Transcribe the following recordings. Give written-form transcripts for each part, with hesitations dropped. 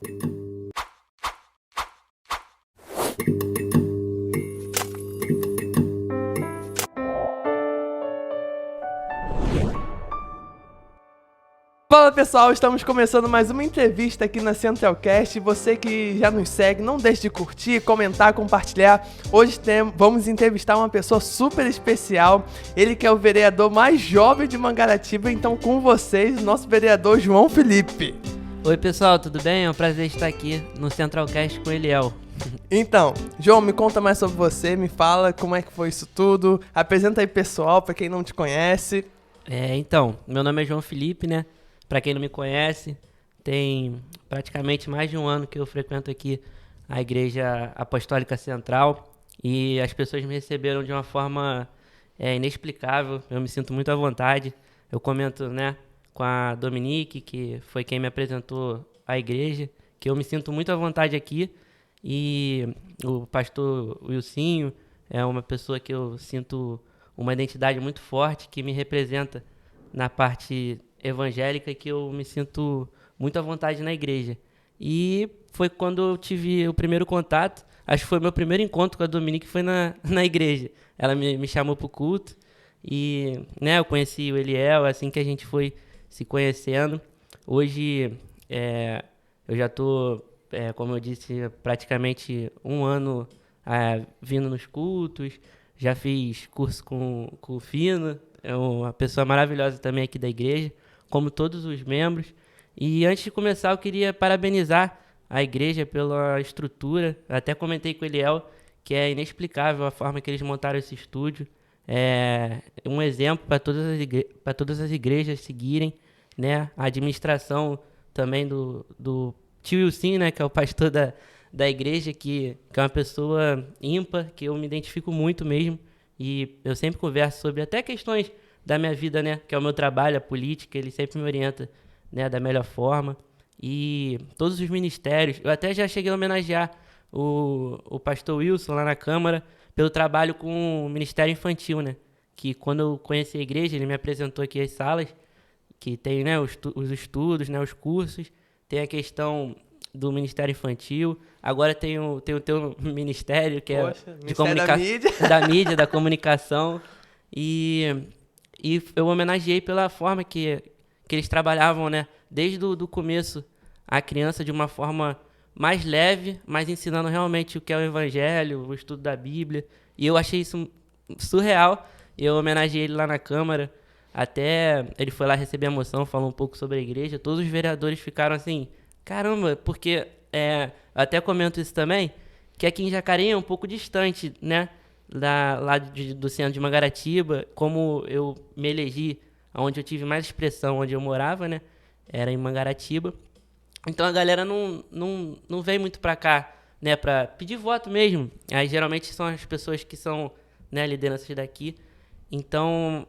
Fala pessoal, estamos começando mais uma entrevista aqui na Centralcast. Você que já nos segue, não deixe de curtir, comentar, compartilhar. Hoje vamos entrevistar uma pessoa super especial. Ele que é o vereador mais jovem de Mangaratiba. Então com vocês, nosso vereador João Felipe. Oi pessoal, tudo bem? É um prazer estar aqui no Centralcast com o Eliel. Então, João, me conta mais sobre você, me fala como é que foi isso tudo. Apresenta aí pessoal, pra quem não te conhece. Então, meu nome é João Felipe, né? Pra quem não me conhece, tem praticamente mais de um ano que eu frequento aqui a Igreja Apostólica Central e as pessoas me receberam de uma forma inexplicável. Eu me sinto muito à vontade. Eu comento, né, com a Dominique, que foi quem me apresentou à igreja, que eu me sinto muito à vontade aqui. E o pastor Wilsinho é uma pessoa que eu sinto uma identidade muito forte, que me representa na parte evangélica, que eu me sinto muito à vontade na igreja. E foi quando eu tive o primeiro contato, acho que foi meu primeiro encontro com a Dominique, foi na igreja. Ela me chamou para o culto e, né, eu conheci o Eliel, assim que a gente foi se conhecendo. Hoje eu já estou, como eu disse, praticamente um ano vindo nos cultos, já fiz curso com o Fino, é uma pessoa maravilhosa também aqui da igreja, como todos os membros. E antes de começar, eu queria parabenizar a igreja pela estrutura. Eu até comentei com o Eliel que é inexplicável a forma que eles montaram esse estúdio. É um exemplo para todas as igrejas seguirem, né? A administração também do tio Wilson, né? Que é o pastor da igreja, que é uma pessoa ímpar, que eu me identifico muito mesmo. E eu sempre converso sobre até questões da minha vida, né, que é o meu trabalho, a política, ele sempre me orienta, né, da melhor forma. E todos os ministérios, eu até já cheguei a homenagear o pastor Wilson lá na Câmara pelo trabalho com o Ministério Infantil, né, que quando eu conheci a igreja, ele me apresentou aqui as salas, que tem, né, os estudos, né, os cursos, tem a questão do Ministério Infantil, agora tem o teu ministério, que de comunicação, da mídia, da comunicação, e eu homenageei pela forma que eles trabalhavam, né, desde do começo, a criança de uma forma mais leve, mas ensinando realmente o que é o Evangelho, o estudo da Bíblia, e eu achei isso surreal. Eu homenageei ele lá na Câmara, até ele foi lá receber a moção, falou um pouco sobre a igreja, todos os vereadores ficaram assim, caramba, porque, eu até comento isso também, que aqui em Jacareí é um pouco distante, né, do centro de Mangaratiba. Como eu me elegi, onde eu tive mais expressão, onde eu morava, né, era em Mangaratiba. Então a galera não vem muito pra cá, né, pra pedir voto mesmo. Aí geralmente são as pessoas que são, né, lideranças daqui. Então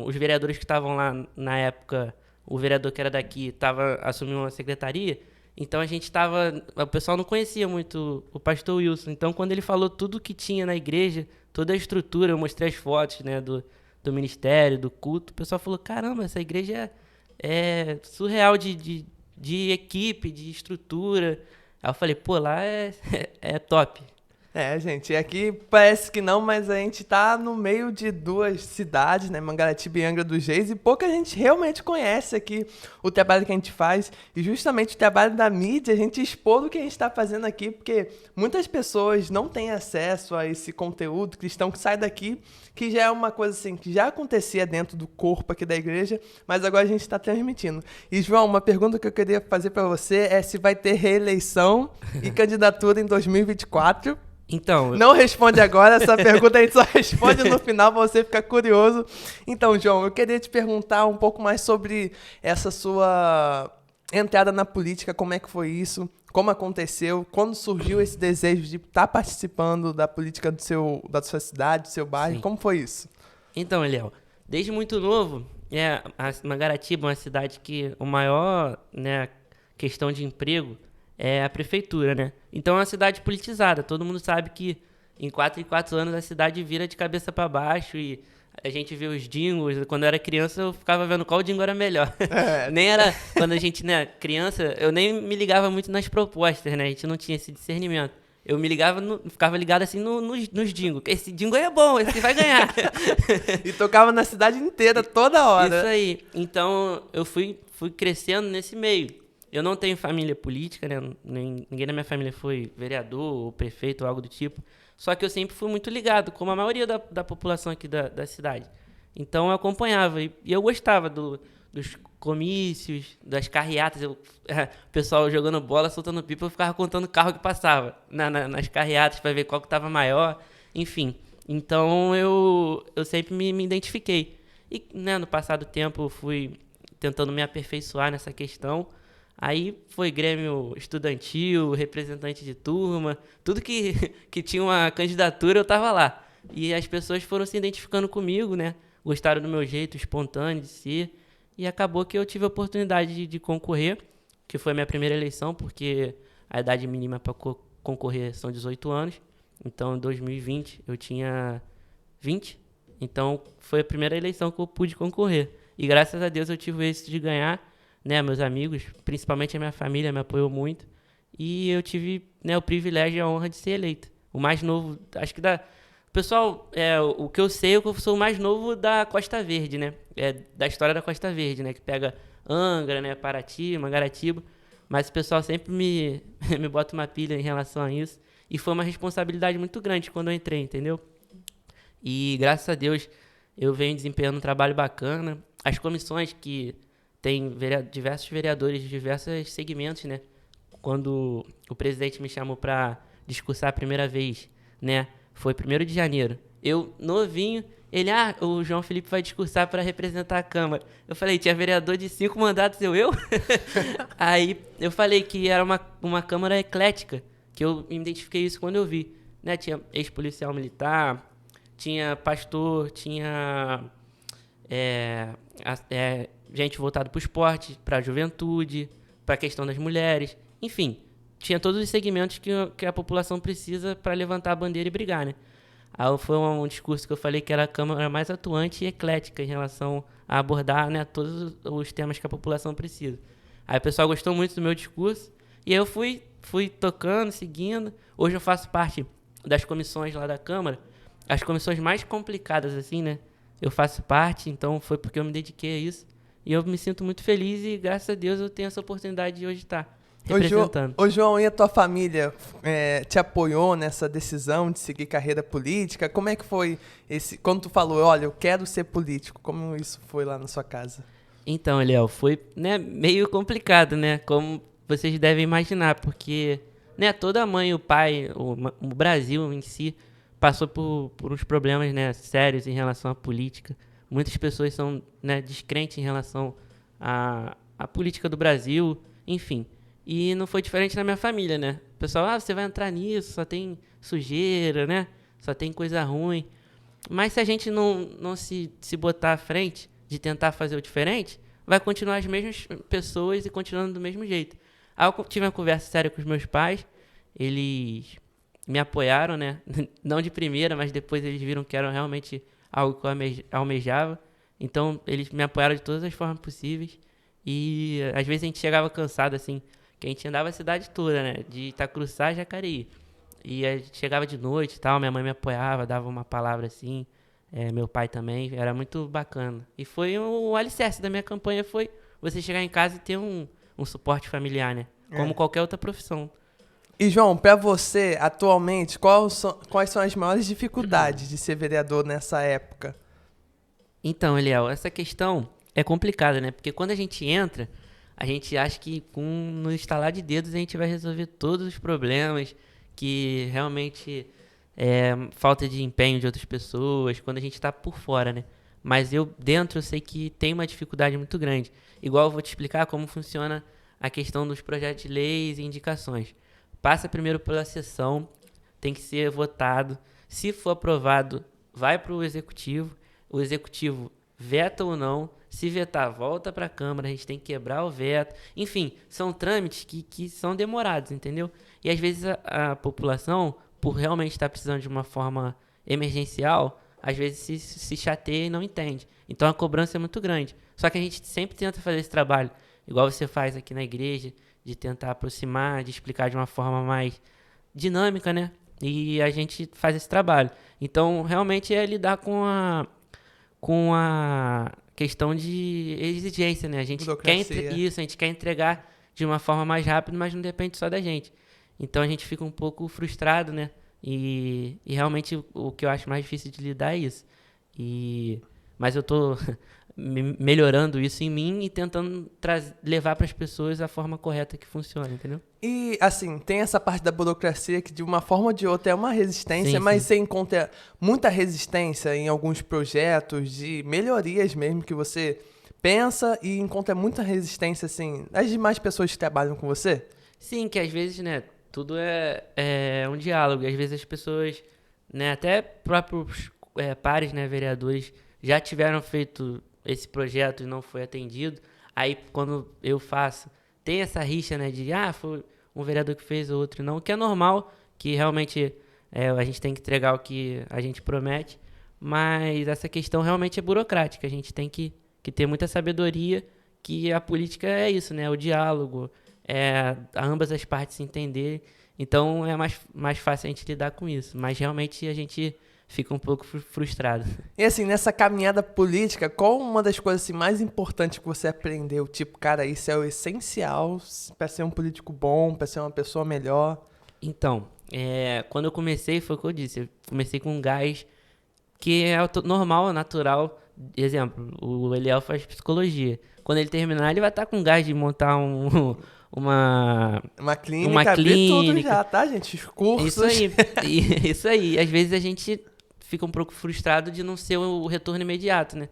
os vereadores que estavam lá na época, o vereador que era daqui assumiu uma secretaria. Então o pessoal não conhecia muito o pastor Wilson. Então quando ele falou tudo que tinha na igreja, toda a estrutura, eu mostrei as fotos, né, do ministério, do culto, o pessoal falou, caramba, essa igreja é surreal de equipe, de estrutura. Aí eu falei, pô, lá é top. Gente, aqui parece que não, mas a gente tá no meio de duas cidades, né, Mangaratiba e Angra dos Reis, e pouca gente realmente conhece aqui o trabalho que a gente faz, e justamente o trabalho da mídia, a gente expor o que a gente está fazendo aqui, porque muitas pessoas não têm acesso a esse conteúdo cristão que sai daqui, que já é uma coisa assim, que já acontecia dentro do corpo aqui da igreja, mas agora a gente está transmitindo. E, João, uma pergunta que eu queria fazer para você é se vai ter reeleição e candidatura em 2024. Então, não responde agora, essa pergunta a gente só responde no final, pra você ficar curioso. Então, João, eu queria te perguntar um pouco mais sobre essa sua entrada na política, como é que foi isso, como aconteceu, quando surgiu esse desejo de estar participando da política da sua cidade, do seu bairro, Sim. Como foi isso? Então, Eliel, desde muito novo, a Mangaratiba é uma cidade que o maior, né, questão de emprego é a prefeitura, né? Então é uma cidade politizada. Todo mundo sabe que em 4 anos a cidade vira de cabeça para baixo e a gente vê os jingles. Quando eu era criança, eu ficava vendo qual jingle era melhor. É. Nem era, quando a gente, né, criança, eu nem me ligava muito nas propostas, né? A gente não tinha esse discernimento. Eu me ligava, ficava ligado assim nos jingles. Esse jingle é bom, esse vai ganhar. E tocava na cidade inteira, toda hora. Isso aí. Então, eu fui crescendo nesse meio. Eu não tenho família política, né? Ninguém da minha família foi vereador ou prefeito ou algo do tipo. Só que eu sempre fui muito ligado, como a maioria da população aqui da cidade. Então, eu acompanhava. E eu gostava dos comícios, das carreatas. O pessoal jogando bola, soltando pipa, eu ficava contando o carro que passava nas carreatas para ver qual que estava maior. Enfim. Então, eu sempre me identifiquei. E, né, no passado tempo, eu fui tentando me aperfeiçoar nessa questão. Aí foi grêmio estudantil, representante de turma, tudo que tinha uma candidatura eu tava lá. E as pessoas foram se identificando comigo, né? Gostaram do meu jeito espontâneo de ser. E acabou que eu tive a oportunidade de concorrer, que foi a minha primeira eleição, porque a idade mínima para concorrer são 18 anos. Então, em 2020, eu tinha 20. Então, foi a primeira eleição que eu pude concorrer. E graças a Deus eu tive o êxito de ganhar, né? Meus amigos, principalmente a minha família, me apoiou muito. E eu tive, né, o privilégio e a honra de ser eleito. O mais novo, acho que pessoal, o que eu sei é que eu sou o mais novo da Costa Verde, né? Da história da Costa Verde, né? Que pega Angra, né? Paraty, Mangaratiba. Mas o pessoal sempre me bota uma pilha em relação a isso. E foi uma responsabilidade muito grande quando eu entrei, entendeu? E graças a Deus eu venho desempenhando um trabalho bacana. As comissões que tem diversos vereadores de diversos segmentos, né? Quando o presidente me chamou para discursar a primeira vez, né? Foi 1º de janeiro. Eu, novinho, ele, o João Felipe vai discursar para representar a Câmara. Eu falei, tinha vereador de 5 mandatos, eu? Aí eu falei que era uma Câmara eclética, que eu me identifiquei isso quando eu vi. Né? Tinha ex-policial militar, tinha pastor, tinha gente voltada para o esporte, para a juventude, para a questão das mulheres, enfim, tinha todos os segmentos que a população precisa para levantar a bandeira e brigar, né? Aí foi um discurso que eu falei que era a Câmara mais atuante e eclética em relação a abordar, né, todos os temas que a população precisa. Aí o pessoal gostou muito do meu discurso e eu fui tocando, seguindo. Hoje eu faço parte das comissões lá da Câmara, as comissões mais complicadas, assim, né? Eu faço parte, então foi porque eu me dediquei a isso. E eu me sinto muito feliz e, graças a Deus, eu tenho essa oportunidade de hoje estar representando. Ô João, e a tua família te apoiou nessa decisão de seguir carreira política? Como é que foi quando tu falou, olha, eu quero ser político, como isso foi lá na sua casa? Então, Eliel, foi, né, meio complicado, né? Como vocês devem imaginar, porque, né, toda a mãe e o pai, o Brasil em si, passou por uns problemas, né, sérios em relação à política. Muitas pessoas são, né, descrentes em relação à política do Brasil, enfim. E não foi diferente na minha família, né? O pessoal, você vai entrar nisso, só tem sujeira, né? Só tem coisa ruim. Mas se a gente não se botar à frente de tentar fazer o diferente, vai continuar as mesmas pessoas e continuando do mesmo jeito. Aí eu tive uma conversa séria com os meus pais, eles me apoiaram, né? Não de primeira, mas depois eles viram que era realmente algo que eu almejava. Então, eles me apoiaram de todas as formas possíveis. E, às vezes, a gente chegava cansado, assim, que a gente andava a cidade toda, né? De Itacruçá a Jacareí. E a gente chegava de noite e tal, minha mãe me apoiava, dava uma palavra assim. Meu pai também, era muito bacana. E foi o alicerce da minha campanha, foi você chegar em casa e ter um suporte familiar, né? Como qualquer outra profissão. E, João, para você, atualmente, quais são as maiores dificuldades de ser vereador nessa época? Então, Eliel, essa questão é complicada, né? Porque quando a gente entra, a gente acha que no estalar de dedos a gente vai resolver todos os problemas, que realmente é falta de empenho de outras pessoas, quando a gente está por fora, né? Mas dentro, eu sei que tem uma dificuldade muito grande. Igual eu vou te explicar como funciona a questão dos projetos de leis e indicações. Passa primeiro pela sessão, tem que ser votado. Se for aprovado, vai para o executivo veta ou não. Se vetar, volta para a Câmara, a gente tem que quebrar o veto. Enfim, são trâmites que são demorados, entendeu? E às vezes a população, por realmente estar precisando de uma forma emergencial, às vezes se chateia e não entende. Então a cobrança é muito grande. Só que a gente sempre tenta fazer esse trabalho, igual você faz aqui na igreja, de tentar aproximar, de explicar de uma forma mais dinâmica, né? E a gente faz esse trabalho. Então, realmente é lidar com a questão de exigência, né? A gente quer Burocracia. isso, a gente quer entregar de uma forma mais rápida, mas não depende só da gente. Então a gente fica um pouco frustrado, né? E realmente o que eu acho mais difícil de lidar é isso. Mas eu tô melhorando isso em mim e tentando levar para as pessoas a forma correta que funciona, entendeu? E, assim, tem essa parte da burocracia que, de uma forma ou de outra, é uma resistência, Sim, mas sim. você encontra muita resistência em alguns projetos de melhorias mesmo que você pensa e encontra muita resistência, assim, das demais pessoas que trabalham com você? Sim, que às vezes, né, tudo é um diálogo. E às vezes as pessoas, né, até próprios pares, né, vereadores, já tiveram feito esse projeto e não foi atendido. Aí, quando eu faço, tem essa rixa, né, de, foi um vereador que fez, ou outro não, que é normal, que realmente a gente tem que entregar o que a gente promete, mas essa questão realmente é burocrática. A gente tem que ter muita sabedoria, que a política é isso, né, o diálogo, ambas as partes se entenderem. Então é mais fácil a gente lidar com isso. Mas realmente a gente fica um pouco frustrado. E, assim, nessa caminhada política, qual uma das coisas assim, mais importantes que você aprendeu? Tipo, cara, isso é o essencial para ser um político bom, para ser uma pessoa melhor. Então, quando eu comecei, foi o que eu disse. Eu comecei com um gás que é normal, natural. Exemplo, o Eliel faz psicologia. Quando ele terminar, ele vai estar com gás de montar uma Uma clínica, uma abrir tudo clínica. já, tá, gente? Os cursos. Isso aí. Isso aí. Às vezes a gente fica um pouco frustrado de não ser o retorno imediato, né?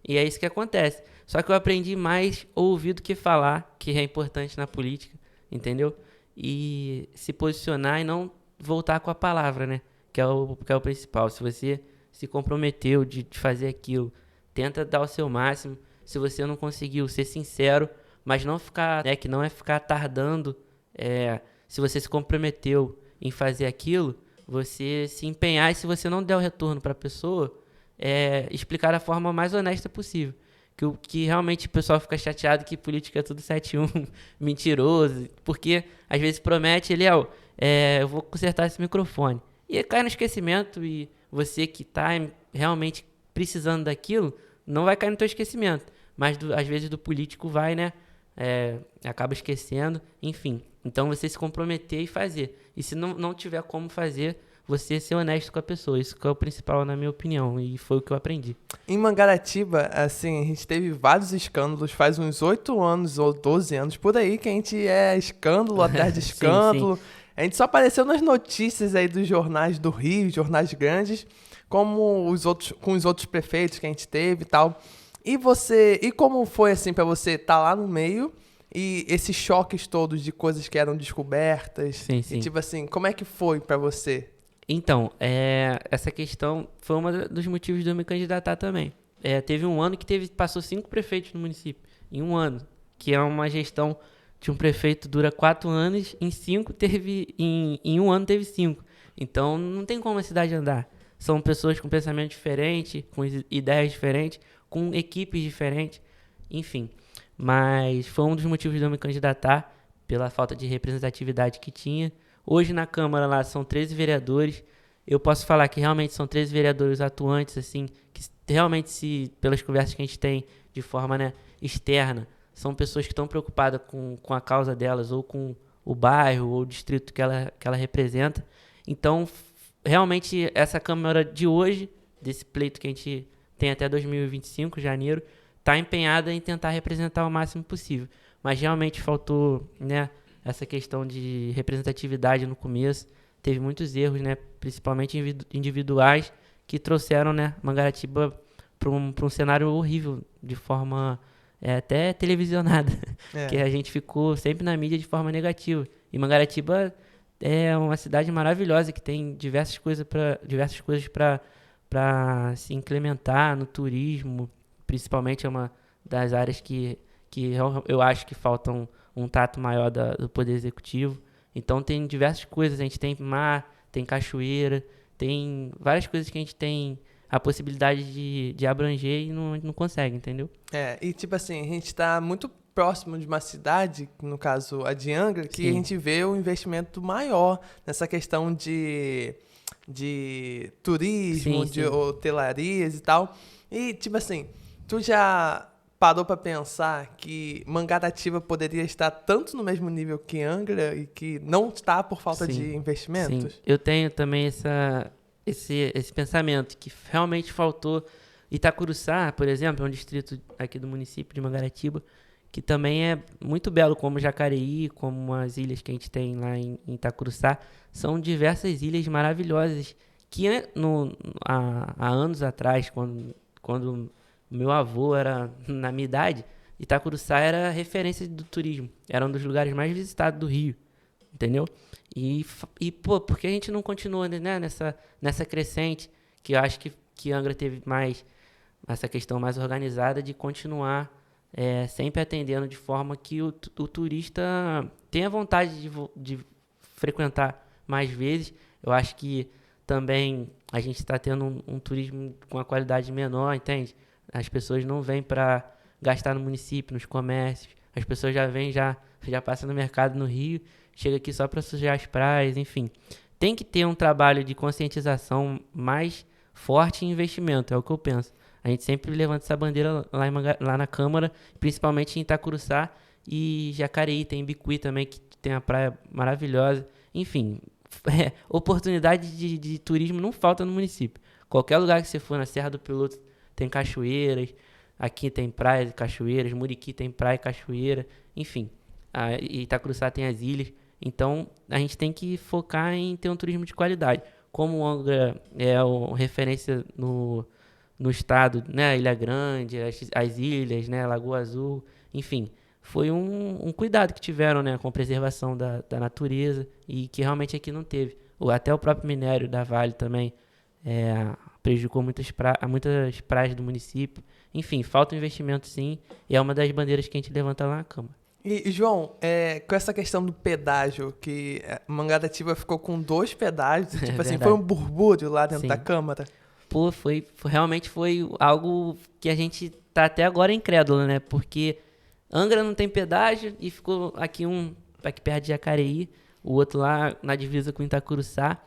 E é isso que acontece. Só que eu aprendi mais ouvir do que falar, que é importante na política, entendeu? E se posicionar e não voltar com a palavra, né? Que é o principal. Se você se comprometeu de fazer aquilo, tenta dar o seu máximo. Se você não conseguiu, ser sincero, mas não ficar, né, que não é ficar tardando. Se você se comprometeu em fazer aquilo, você se empenhar, e se você não der o retorno para a pessoa, explicar da forma mais honesta possível. Que realmente o pessoal fica chateado que política é tudo 7-1, mentiroso, porque às vezes promete, Eliel, eu vou consertar esse microfone. E cai no esquecimento, e você que está realmente precisando daquilo, não vai cair no teu esquecimento. Mas às vezes do político vai, né? Acaba esquecendo, enfim. Então você se comprometer e fazer. E se não tiver como fazer, você ser honesto com a pessoa. Isso que é o principal, na minha opinião, e foi o que eu aprendi. Em Mangaratiba, assim, a gente teve vários escândalos, faz uns 8 anos ou 12 anos por aí que a gente escândalo atrás de escândalo. Sim. A gente só apareceu nas notícias aí dos jornais do Rio, jornais grandes, como com os outros prefeitos que a gente teve e tal. E como foi assim pra você estar lá no meio e esses choques todos de coisas que eram descobertas? Sim. E tipo assim, como é que foi pra você? Então, essa questão foi um dos motivos de eu me candidatar também. Teve um ano que passou 5 prefeitos no município, em um ano, que é uma gestão de um prefeito dura 4 anos, em um ano teve 5. Então, não tem como a cidade andar. São pessoas com pensamento diferente, com ideias diferentes, com equipes diferentes, enfim. Mas foi um dos motivos de eu me candidatar, pela falta de representatividade que tinha. Hoje na Câmara lá são 13 vereadores. Eu posso falar que realmente são 13 vereadores atuantes, assim, que realmente, pelas conversas que a gente tem de forma, né, externa, são pessoas que estão preocupadas com a causa delas, ou com o bairro, ou o distrito que ela representa. Então, realmente, essa Câmara de hoje, desse pleito que a gente tem até 2025, janeiro, está empenhada em tentar representar o máximo possível. Mas realmente faltou, né, essa questão de representatividade no começo. Teve muitos erros, né, principalmente individuais, que trouxeram, né, Mangaratiba para um cenário horrível, de forma até televisionada, que a gente ficou sempre na mídia de forma negativa. E Mangaratiba é uma cidade maravilhosa, que tem diversas coisas para se implementar no turismo, principalmente é uma das áreas que eu acho que faltam um tato maior do Poder Executivo. Então tem diversas coisas, a gente tem mar, tem cachoeira, tem várias coisas que a gente tem a possibilidade de abranger e não consegue, entendeu? E tipo assim, a gente tá muito próximo de uma cidade, no caso a de Angra, que Sim. a gente vê o investimento maior nessa questão de turismo, Sim, de sim. hotelarias e tal. E tipo assim, tu já parou pra pensar que Mangaratiba poderia estar tanto no mesmo nível que Angra e que não está por falta de Sim. investimentos? Eu tenho também esse pensamento que realmente faltou. Itacuruçá, por exemplo, é um distrito aqui do município de Mangaratiba, que também é muito belo, como Jacareí, como as ilhas que a gente tem lá em Itacuruçá. São diversas ilhas maravilhosas que há anos atrás, quando meu avô era na minha idade, Itacuruçá era referência do turismo. Era um dos lugares mais visitados do Rio, entendeu? Pô, por que a gente não continua, né, nessa crescente, que eu acho que Angra teve mais essa questão mais organizada de continuar sempre atendendo de forma que o turista tenha vontade de frequentar mais vezes. Eu acho que também a gente está tendo um turismo com uma qualidade menor, entende? As pessoas não vêm para gastar no município, nos comércios. As pessoas já vêm, já passam no mercado no Rio, chega aqui só para sujar as praias, enfim. Tem que ter um trabalho de conscientização mais forte em investimento, é o que eu penso. A gente sempre levanta essa bandeira lá na Câmara, principalmente em Itacuruçá e Jacareí, tem Bicuí também, que tem uma praia maravilhosa. Enfim, oportunidade de turismo não falta no município. Qualquer lugar que você for, na Serra do Piloto tem cachoeiras, aqui tem praias e cachoeiras, Muriqui tem praia e cachoeira, enfim. Itacuruçá tem as ilhas. Então, a gente tem que focar em ter um turismo de qualidade. Como o Angra é uma referência no estado, né, Ilha Grande, as ilhas, né, Lagoa Azul, enfim, foi um cuidado que tiveram, né, com a preservação da natureza e que realmente aqui não teve. Até o próprio minério da Vale também prejudicou muitas praias do município. Enfim, falta um investimento sim, e é uma das bandeiras que a gente levanta lá na Câmara. E João, com essa questão do pedágio, que Mangaratiba ficou com 2 pedágios, tipo assim, foi um burbúrio lá dentro da Câmara. Pô, realmente foi algo que a gente tá até agora incrédulo, né? Porque Angra não tem pedágio e ficou aqui perto de Jacareí, o outro lá na divisa com Itacuruçá.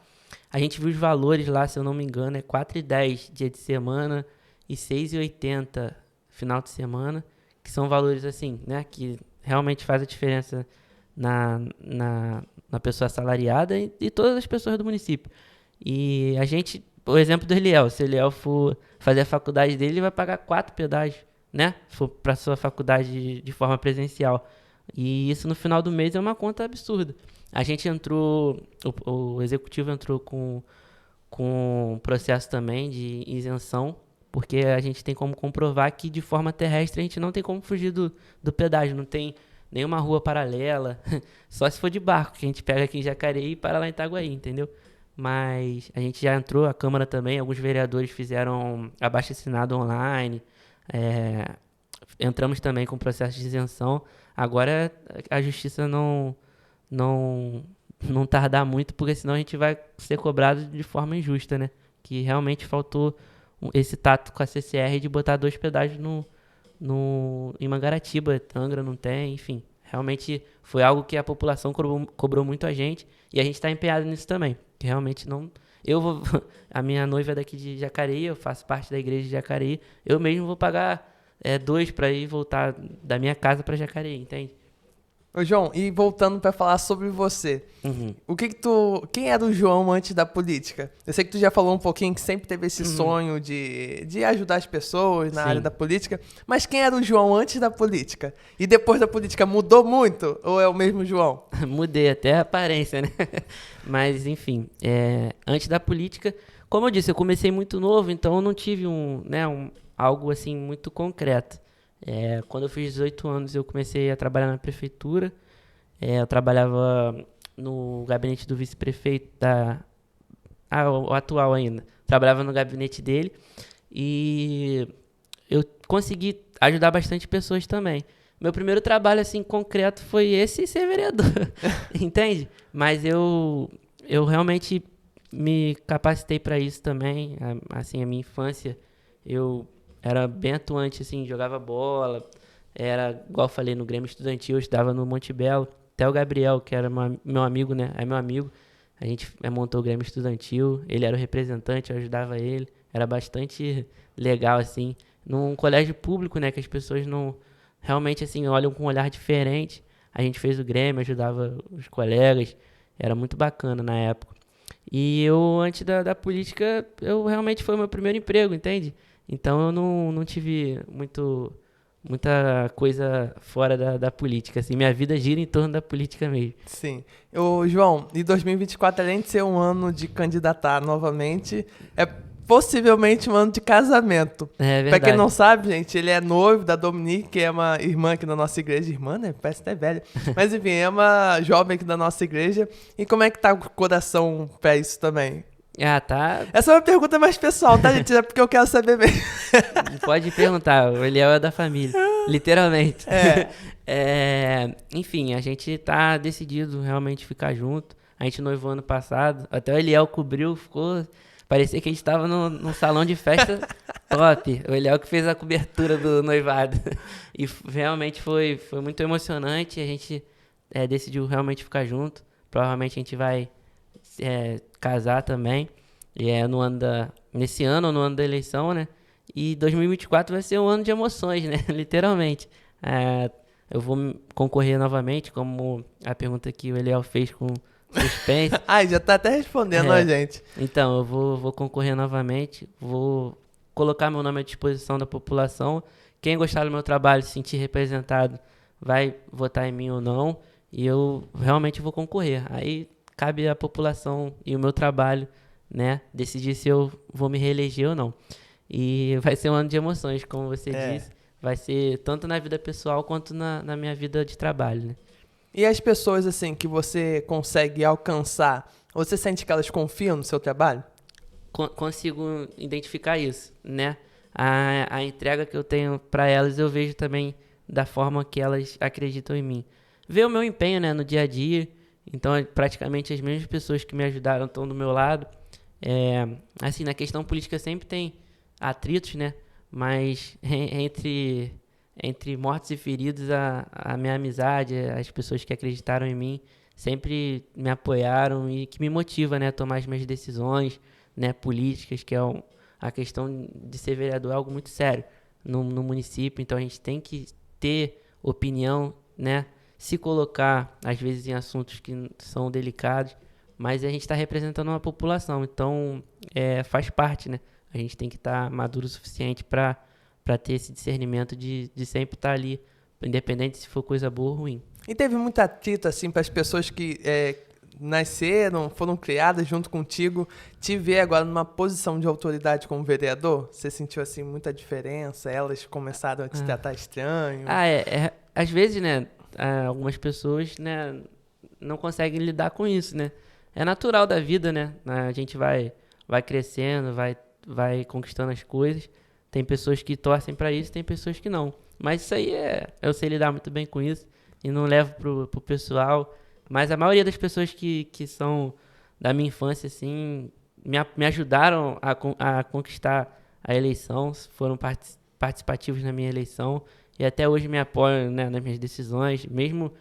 A gente viu os valores lá, se eu não me engano, é 4,10 dia de semana e 6,80 final de semana, que são valores assim, né? Que realmente faz a diferença na pessoa assalariada e todas as pessoas do município. E o exemplo do Eliel, se o Eliel for fazer a faculdade dele, ele vai pagar 4 pedágios, né? Se for para sua faculdade de forma presencial. E isso no final do mês é uma conta absurda. A gente entrou, o executivo entrou com um processo também de isenção, porque a gente tem como comprovar que de forma terrestre a gente não tem como fugir do pedágio, não tem nenhuma rua paralela, só se for de barco, que a gente pega aqui em Jacareí e para lá em Itaguaí, entendeu? Mas a gente já entrou, a Câmara também, alguns vereadores fizeram abaixo-assinado online, entramos também com processo de isenção. Agora a justiça não tardar muito, porque senão a gente vai ser cobrado de forma injusta, né? Que realmente faltou esse tato com a CCR de botar 2 pedágios em Mangaratiba, Angra não tem, enfim. Realmente foi algo que a população cobrou muito a gente e a gente está empenhado nisso também. Que realmente não... A minha noiva é daqui de Jacareí, eu faço parte da igreja de Jacareí, eu mesmo vou pagar 2 para ir voltar da minha casa para Jacareí, entende? Ô João, e voltando pra falar sobre você, quem era o João antes da política? Eu sei que tu já falou um pouquinho que sempre teve esse sonho de ajudar as pessoas na área da política, mas quem era o João antes da política? E depois da política mudou muito? Ou é o mesmo João? Mudei até a aparência, né? Mas, enfim, antes da política, como eu disse, eu comecei muito novo, então eu não tive algo assim muito concreto. Quando eu fiz 18 anos, eu comecei a trabalhar na prefeitura. Eu trabalhava no gabinete do vice-prefeito, o atual ainda. Trabalhava no gabinete dele e eu consegui ajudar bastante pessoas também. Meu primeiro trabalho assim concreto foi esse, ser vereador, entende? Mas eu realmente me capacitei para isso também. Assim, a minha infância, eu era bem atuante, assim, jogava bola, era, igual eu falei, no Grêmio Estudantil, eu estudava no Monte Belo. Até o Gabriel, que era meu amigo, né? É meu amigo. A gente montou o Grêmio Estudantil, ele era o representante, eu ajudava ele. Era bastante legal, assim. Num colégio público, né? Que as pessoas não realmente, assim, olham com um olhar diferente. A gente fez o Grêmio, ajudava os colegas. Era muito bacana na época. E eu, antes da política, eu realmente foi o meu primeiro emprego, entende? Então eu não tive muita coisa fora da política, assim. Minha vida gira em torno da política mesmo. Sim. Ô, João, e 2024, além de ser um ano de candidatar novamente, é possivelmente um ano de casamento. É Pra quem verdade. não sabe, gente, ele é noivo da Dominique, que é uma irmã aqui da nossa igreja. Irmã, né? Parece até velha. Mas enfim, é uma jovem aqui da nossa igreja. E como é que tá o coração pra isso também? Ah, tá. Essa é uma pergunta mais pessoal, tá, gente? É porque eu quero saber mesmo. Pode perguntar, o Eliel é da família, literalmente. É. Enfim, a gente tá decidido realmente ficar junto. A gente noivou ano passado, até o Eliel cobriu, parecia que a gente tava num salão de festa top. O Eliel que fez a cobertura do noivado. E realmente foi muito emocionante, a gente decidiu realmente ficar junto. Provavelmente a gente vai casar também. E nesse ano ou no ano da eleição, né? E 2024 vai ser um ano de emoções, né? Literalmente. Eu vou concorrer novamente, como a pergunta que o Eliel fez com suspense. Ai, já tá até respondendo a gente. Então, eu vou concorrer novamente, vou colocar meu nome à disposição da população. Quem gostar do meu trabalho, se sentir representado, vai votar em mim ou não. E eu realmente vou concorrer. Aí cabe à população e o meu trabalho, né, decidir se eu vou me reeleger ou não. E vai ser um ano de emoções, como você disse. Vai ser tanto na vida pessoal quanto na minha vida de trabalho, né? E as pessoas, assim, que você consegue alcançar, você sente que elas confiam no seu trabalho? Consigo identificar isso, né? A entrega que eu tenho para elas, eu vejo também da forma que elas acreditam em mim. Ver o meu empenho, né, no dia a dia. Então, praticamente as mesmas pessoas que me ajudaram estão do meu lado. Assim, na questão política sempre tem atritos, né? Mas entre mortos e feridos, a minha amizade, as pessoas que acreditaram em mim, sempre me apoiaram e que me motiva, né, a tomar as minhas decisões, né, políticas, que a questão de ser vereador é algo muito sério no município. Então a gente tem que ter opinião, né, se colocar às vezes em assuntos que são delicados, mas a gente está representando uma população, então faz parte, né? A gente tem que estar maduro o suficiente para ter esse discernimento de sempre estar ali, independente se for coisa boa ou ruim. E teve muita atrito, assim, para as pessoas que nasceram, foram criadas junto contigo, te ver agora numa posição de autoridade como vereador? Você sentiu, assim, muita diferença? Elas começaram a te tratar estranho? Às vezes, né, algumas pessoas, né, não conseguem lidar com isso, né? É natural da vida, né? A gente vai crescendo, vai conquistando as coisas. Tem pessoas que torcem pra isso, tem pessoas que não. Mas isso aí eu sei lidar muito bem com isso e não levo pro pessoal. Mas a maioria das pessoas que são da minha infância, assim, me ajudaram a conquistar a eleição, foram participativos na minha eleição e até hoje me apoiam, né, nas minhas decisões. Mesmo,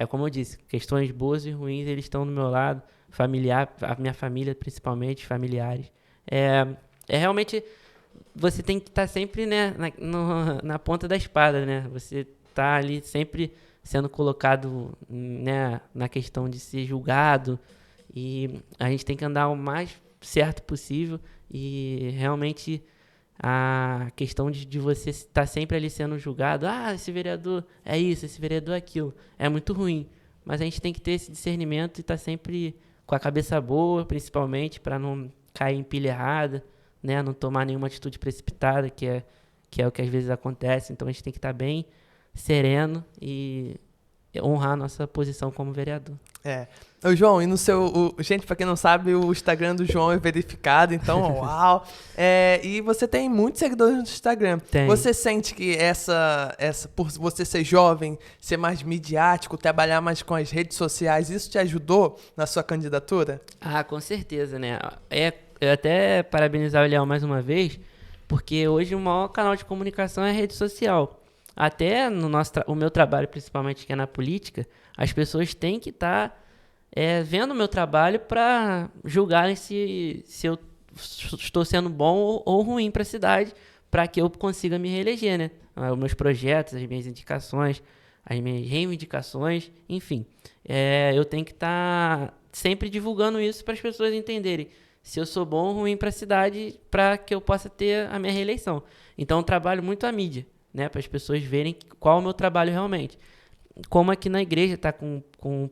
como eu disse, questões boas e ruins, eles estão do meu lado, familiar, a minha família principalmente, familiares. Realmente, você tem que estar sempre, né, na ponta da espada, né? Você tá ali sempre sendo colocado, né, na questão de ser julgado, e a gente tem que andar o mais certo possível, e realmente a questão de você estar sempre ali sendo julgado, esse vereador é isso, esse vereador é aquilo, é muito ruim. Mas a gente tem que ter esse discernimento e estar sempre com a cabeça boa, principalmente, para não cair em pilha errada, né, não tomar nenhuma atitude precipitada, que é o que às vezes acontece. Então a gente tem que estar bem sereno e honrar a nossa posição como vereador. É. Ô, João, e no seu... gente, pra quem não sabe, o Instagram do João é verificado, então, uau. E você tem muitos seguidores no Instagram. Tem. Você sente que por você ser jovem, ser mais midiático, trabalhar mais com as redes sociais, isso te ajudou na sua candidatura? Ah, com certeza, né? Eu até parabenizar o Léo mais uma vez, porque hoje o maior canal de comunicação é a rede social. Até no o meu trabalho, principalmente, que é na política, as pessoas têm que estar vendo o meu trabalho para julgarem se eu estou sendo bom ou ruim para a cidade, para que eu consiga me reeleger, né? Os meus projetos, as minhas indicações, as minhas reivindicações, enfim. Eu tenho que estar sempre divulgando isso para as pessoas entenderem se eu sou bom ou ruim para a cidade, para que eu possa ter a minha reeleição. Então, eu trabalho muito a mídia, né? Para as pessoas verem qual é o meu trabalho realmente. Como aqui na igreja está com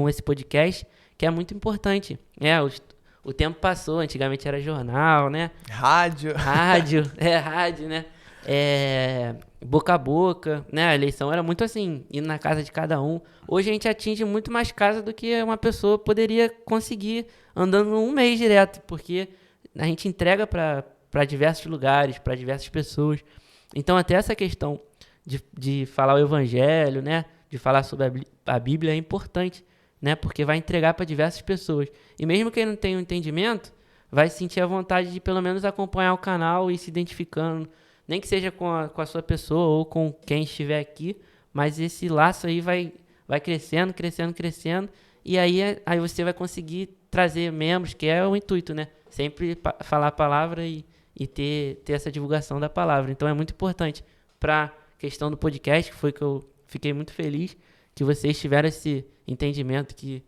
esse podcast, que é muito importante. O tempo passou, antigamente era jornal, né? Rádio, né? Boca a boca, né? A eleição era muito assim, indo na casa de cada um. Hoje a gente atinge muito mais casa do que uma pessoa poderia conseguir andando um mês direto, porque a gente entrega para diversos lugares, para diversas pessoas. Então até essa questão de falar o evangelho, né? De falar sobre a Bíblia é importante, né? Porque vai entregar para diversas pessoas. E mesmo quem não tem um entendimento, vai sentir a vontade de pelo menos acompanhar o canal e se identificando, nem que seja com a sua pessoa ou com quem estiver aqui, mas esse laço aí vai crescendo, e aí você vai conseguir trazer membros, que é o intuito, né? Sempre falar a palavra e ter essa divulgação da palavra. Então é muito importante para a questão do podcast, que foi que eu fiquei muito feliz que vocês tiveram esse entendimento que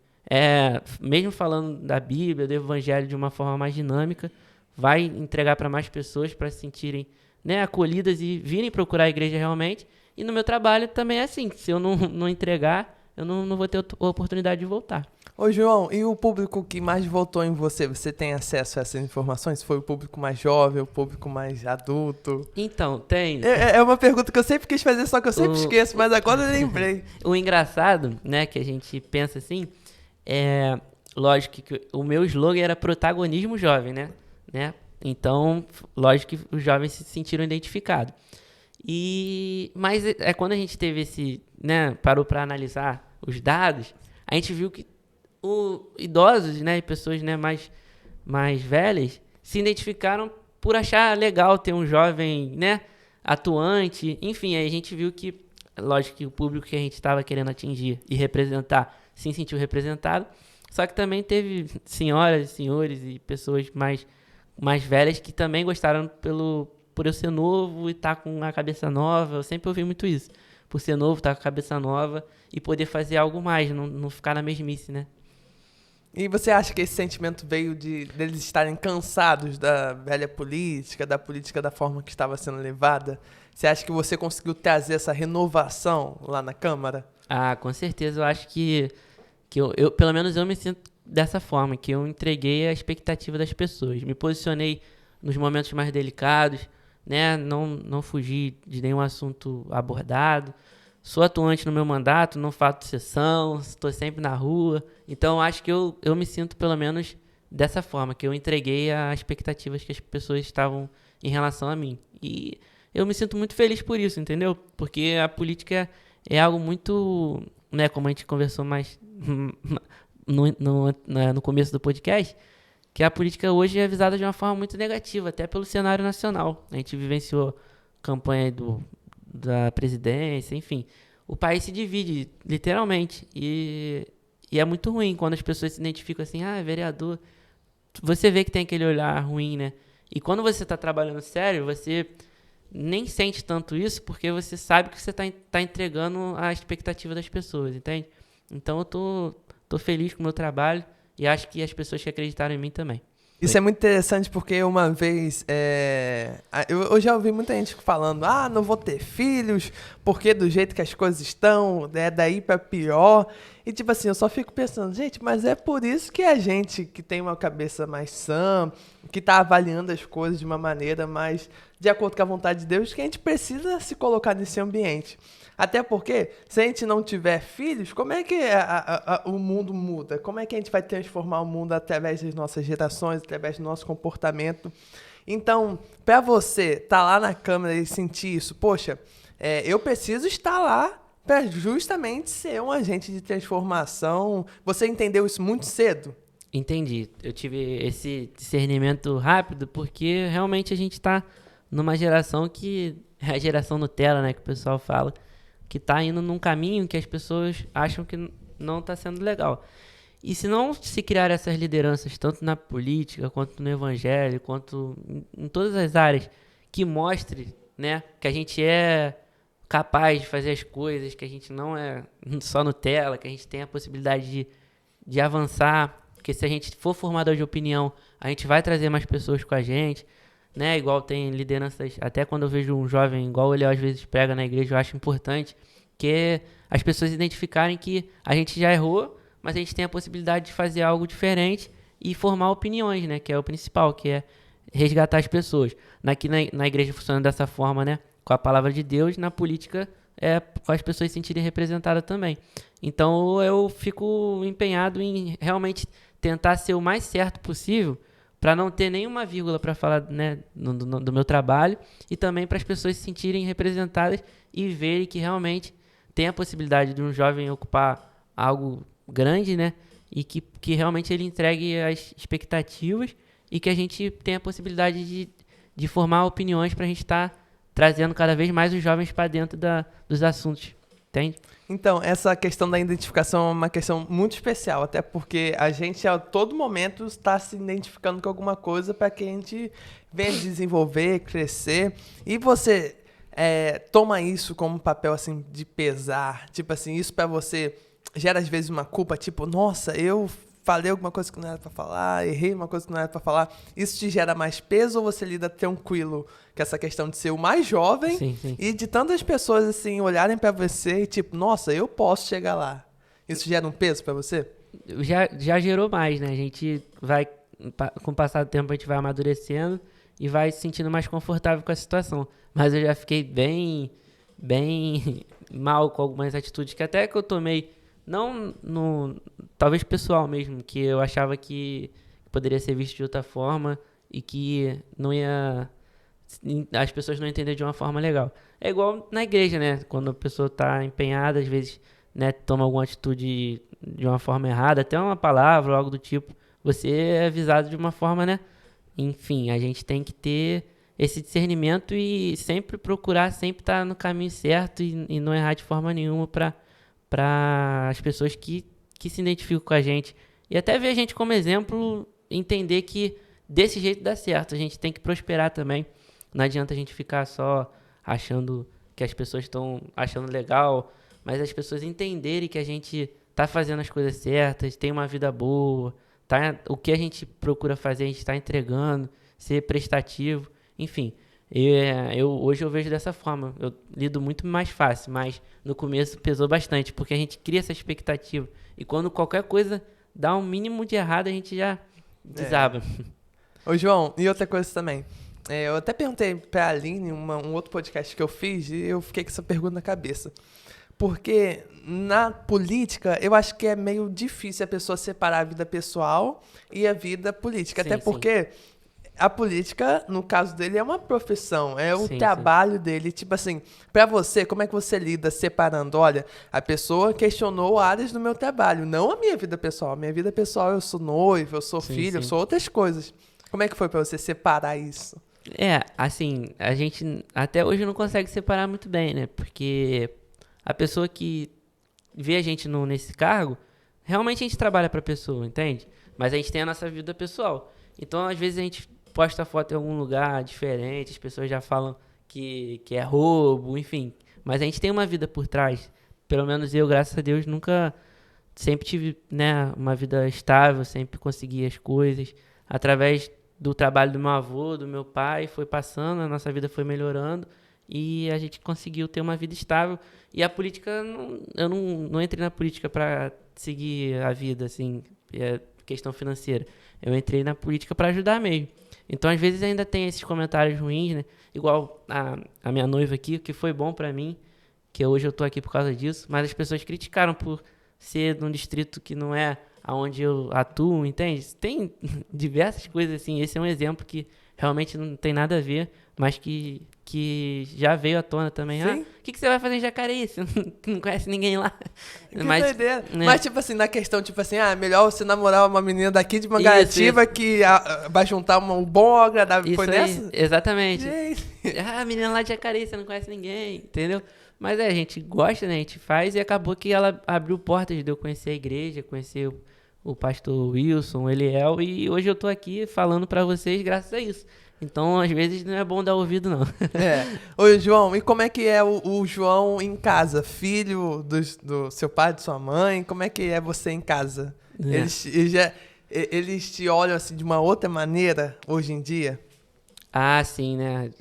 mesmo falando da Bíblia, do Evangelho de uma forma mais dinâmica, vai entregar para mais pessoas para se sentirem, né, acolhidas e virem procurar a igreja realmente. E no meu trabalho também é assim, se eu não entregar, eu não vou ter oportunidade de voltar. Ô, João, e o público que mais votou em você? Você tem acesso a essas informações? Foi o público mais jovem, o público mais adulto? Então, tem. É uma pergunta que eu sempre quis fazer, só que eu sempre esqueço, mas agora eu lembrei. O engraçado, né, que a gente pensa assim, lógico que o meu slogan era protagonismo jovem, né? Então, lógico que os jovens se sentiram identificados. Mas quando a gente teve parou para analisar os dados, a gente viu que idosos, né, e pessoas, né, mais velhas se identificaram por achar legal ter um jovem, né, atuante. Enfim, aí a gente viu que, lógico que o público que a gente estava querendo atingir e representar se sentiu representado, só que também teve senhoras, senhores e pessoas mais velhas que também gostaram por eu ser novo e estar com a cabeça nova. Eu sempre ouvi muito isso. Por ser novo, estar com a cabeça nova e poder fazer algo mais, não ficar na mesmice, né? E você acha que esse sentimento veio deles estarem cansados da velha política, da política da forma que estava sendo levada? Você acha que você conseguiu trazer essa renovação lá na Câmara? Ah, com certeza. Eu acho que eu pelo menos eu me sinto dessa forma, que eu entreguei a expectativa das pessoas. Me posicionei nos momentos mais delicados, né? Não fugi de nenhum assunto abordado. Sou atuante no meu mandato, não faço sessão, estou sempre na rua. Então, acho que eu me sinto, pelo menos, dessa forma, que eu entreguei as expectativas que as pessoas estavam em relação a mim. E eu me sinto muito feliz por isso, entendeu? Porque a política é algo muito, né, como a gente conversou mais no começo do podcast, que a política hoje é visada de uma forma muito negativa, até pelo cenário nacional. A gente vivenciou campanha da presidência, enfim. O país se divide, literalmente. E é muito ruim quando as pessoas se identificam assim, vereador. Você vê que tem aquele olhar ruim, né? E quando você está trabalhando sério, você nem sente tanto isso, porque você sabe que você está entregando a expectativa das pessoas, entende? Então eu tô feliz com o meu trabalho e acho que as pessoas que acreditaram em mim também. Isso é muito interessante porque uma vez eu já ouvi muita gente falando, não vou ter filhos porque do jeito que as coisas estão, é daí pra pior. E tipo assim, eu só fico pensando, gente, mas é por isso que a gente que tem uma cabeça mais sã, que tá avaliando as coisas de uma maneira mais de acordo com a vontade de Deus, que a gente precisa se colocar nesse ambiente. Até porque, se a gente não tiver filhos, como é que o mundo muda? Como é que a gente vai transformar o mundo através das nossas gerações, através do nosso comportamento? Então, para você estar lá na câmera e sentir isso, poxa, eu preciso estar lá para justamente ser um agente de transformação. Você entendeu isso muito cedo? Entendi. Eu tive esse discernimento rápido porque realmente a gente tá numa geração que é a geração Nutella, né, que o pessoal fala, que tá indo num caminho que as pessoas acham que não tá sendo legal. E se não se criar essas lideranças, tanto na política, quanto no evangelho, quanto em todas as áreas, que mostre, né, que a gente é capaz de fazer as coisas, que a gente não é só Nutella, que a gente tem a possibilidade de avançar, porque se a gente for formador de opinião, a gente vai trazer mais pessoas com a gente, né? Igual tem lideranças, até quando eu vejo um jovem, igual ele às vezes prega na igreja, eu acho importante que as pessoas identificarem que a gente já errou, mas a gente tem a possibilidade de fazer algo diferente e formar opiniões, né? Que é o principal, que é resgatar as pessoas. Aqui na igreja funciona dessa forma, né? Com a palavra de Deus, na política é com as pessoas se sentirem representadas também. Então eu fico empenhado em realmente tentar ser o mais certo possível para não ter nenhuma vírgula para falar, né, do meu trabalho e também para as pessoas se sentirem representadas e verem que realmente tem a possibilidade de um jovem ocupar algo grande, né, e que realmente ele entregue as expectativas e que a gente tenha a possibilidade de formar opiniões para a gente estar trazendo cada vez mais os jovens para dentro dos assuntos, entende? Então, essa questão da identificação é uma questão muito especial, até porque a gente a todo momento está se identificando com alguma coisa para que a gente venha desenvolver, crescer. E você toma isso como um papel assim de pesar, tipo assim, isso para você gera às vezes uma culpa, tipo, nossa, eu falei alguma coisa que não era pra falar, errei uma coisa que não era pra falar. Isso te gera mais peso ou você lida tranquilo com essa questão de ser o mais jovem Sim, sim. e de tantas pessoas assim olharem pra você e tipo, nossa, eu posso chegar lá. Isso gera um peso pra você? Já gerou mais, né? A gente vai, com o passar do tempo, a gente vai amadurecendo e vai se sentindo mais confortável com a situação. Mas eu já fiquei bem mal com algumas atitudes que até que eu tomei, não talvez pessoal mesmo, que eu achava que poderia ser visto de outra forma e que não ia, as pessoas não entenderam de uma forma legal. É igual na igreja, né? Quando a pessoa está empenhada, às vezes, né, toma alguma atitude de uma forma errada, até uma palavra ou algo do tipo, você é avisado de uma forma, né? Enfim, a gente tem que ter esse discernimento e sempre procurar, sempre estar no caminho certo e não errar de forma nenhuma para as pessoas que se identificam com a gente. E até ver a gente como exemplo, entender que desse jeito dá certo. A gente tem que prosperar também. Não adianta a gente ficar só achando que as pessoas estão achando legal, mas as pessoas entenderem que a gente tá fazendo as coisas certas, tem uma vida boa, tá, o que a gente procura fazer, a gente está entregando, ser prestativo, enfim. Hoje eu vejo dessa forma, eu lido muito mais fácil, mas no começo pesou bastante, porque a gente cria essa expectativa, e quando qualquer coisa dá um mínimo de errado, a gente já desaba. Ô João, e outra coisa também, eu até perguntei pra Aline um outro podcast que eu fiz e eu fiquei com essa pergunta na cabeça. Porque na política, eu acho que é meio difícil a pessoa separar a vida pessoal e a vida política. Sim, até porque a política, no caso dele, é uma profissão, é o Sim, trabalho dele. Tipo assim, pra você, como é que você lida separando? Olha, a pessoa questionou áreas do meu trabalho, não a minha vida pessoal. A minha vida pessoal, eu sou noivo, eu sou filho, eu sou outras coisas. Como é que foi pra você separar isso? Assim, a gente até hoje não consegue separar muito bem, né? Porque a pessoa que vê a gente nesse cargo, realmente a gente trabalha pra pessoa, entende? Mas a gente tem a nossa vida pessoal. Então, às vezes, a gente posta foto em algum lugar diferente, as pessoas já falam que é roubo, enfim. Mas a gente tem uma vida por trás. Pelo menos eu, graças a Deus, nunca... Sempre tive, né, uma vida estável, sempre consegui as coisas. Através do trabalho do meu avô, do meu pai, foi passando, a nossa vida foi melhorando. e a gente conseguiu ter uma vida estável. E a política, eu não entrei na política para seguir a vida, assim, questão financeira. Eu entrei na política para ajudar mesmo. Então, às vezes, ainda tem esses comentários ruins, né? Igual a minha noiva aqui, que foi bom para mim, que hoje eu tô aqui por causa disso, mas as pessoas criticaram por ser num distrito que não é aonde eu atuo, entende? Tem diversas coisas assim, esse é um exemplo que realmente não tem nada a ver, mas que já veio à tona também. Sim. Ah, o que você vai fazer em Jacareí? Você não conhece ninguém lá. Que Mas, doideira. né? Mas, tipo assim, na questão, tipo assim, melhor você namorar uma menina daqui de Mangaratiba que vai juntar um bom ao agradável. Isso Foi aí, nessa? exatamente. Gente. Ah, menina lá de Jacareí, você não conhece ninguém, entendeu? Mas a gente gosta, né? A gente faz e acabou que ela abriu portas de eu conhecer a igreja, conhecer o pastor Wilson, o Eliel, e hoje eu tô aqui falando pra vocês graças a isso. Então, às vezes, não é bom dar ouvido, não. Ô, João, e como é que é o João em casa? Filho do seu pai, de sua mãe? Como é que é você em casa? Eles te olham assim de uma outra maneira hoje em dia? Ah, sim, né?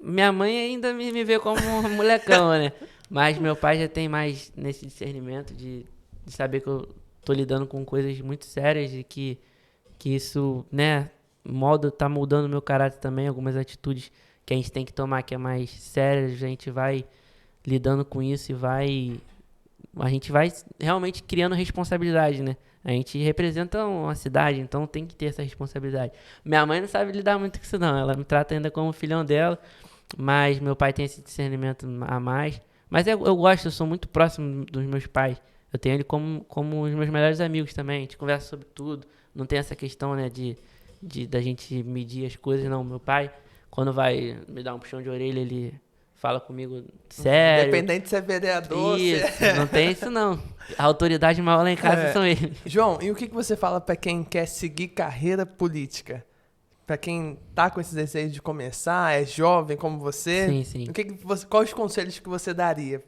Minha mãe ainda me vê como um molecão, né? Mas meu pai já tem mais nesse discernimento de saber que eu tô lidando com coisas muito sérias e que isso, né, tá moldando meu caráter também, algumas atitudes que a gente tem que tomar que é mais sérias, a gente vai lidando com isso e a gente vai realmente criando responsabilidade, né? A gente representa uma cidade, então tem que ter essa responsabilidade. Minha mãe não sabe lidar muito com isso não, ela me trata ainda como filhão dela, mas meu pai tem esse discernimento a mais. Mas eu gosto, eu sou muito próximo dos meus pais. Eu tenho ele como os meus melhores amigos também, a gente conversa sobre tudo. Não tem essa questão, né, da gente medir as coisas, não. Meu pai, quando vai me dar um puxão de orelha, ele fala comigo sério. Independente de ser vereador. Isso, não tem isso não. A autoridade maior lá em casa são eles. João, e o que você fala pra quem quer seguir carreira política? Pra quem tá com esse desejo de começar, é jovem como você? Sim, sim. Quais os conselhos que você daria?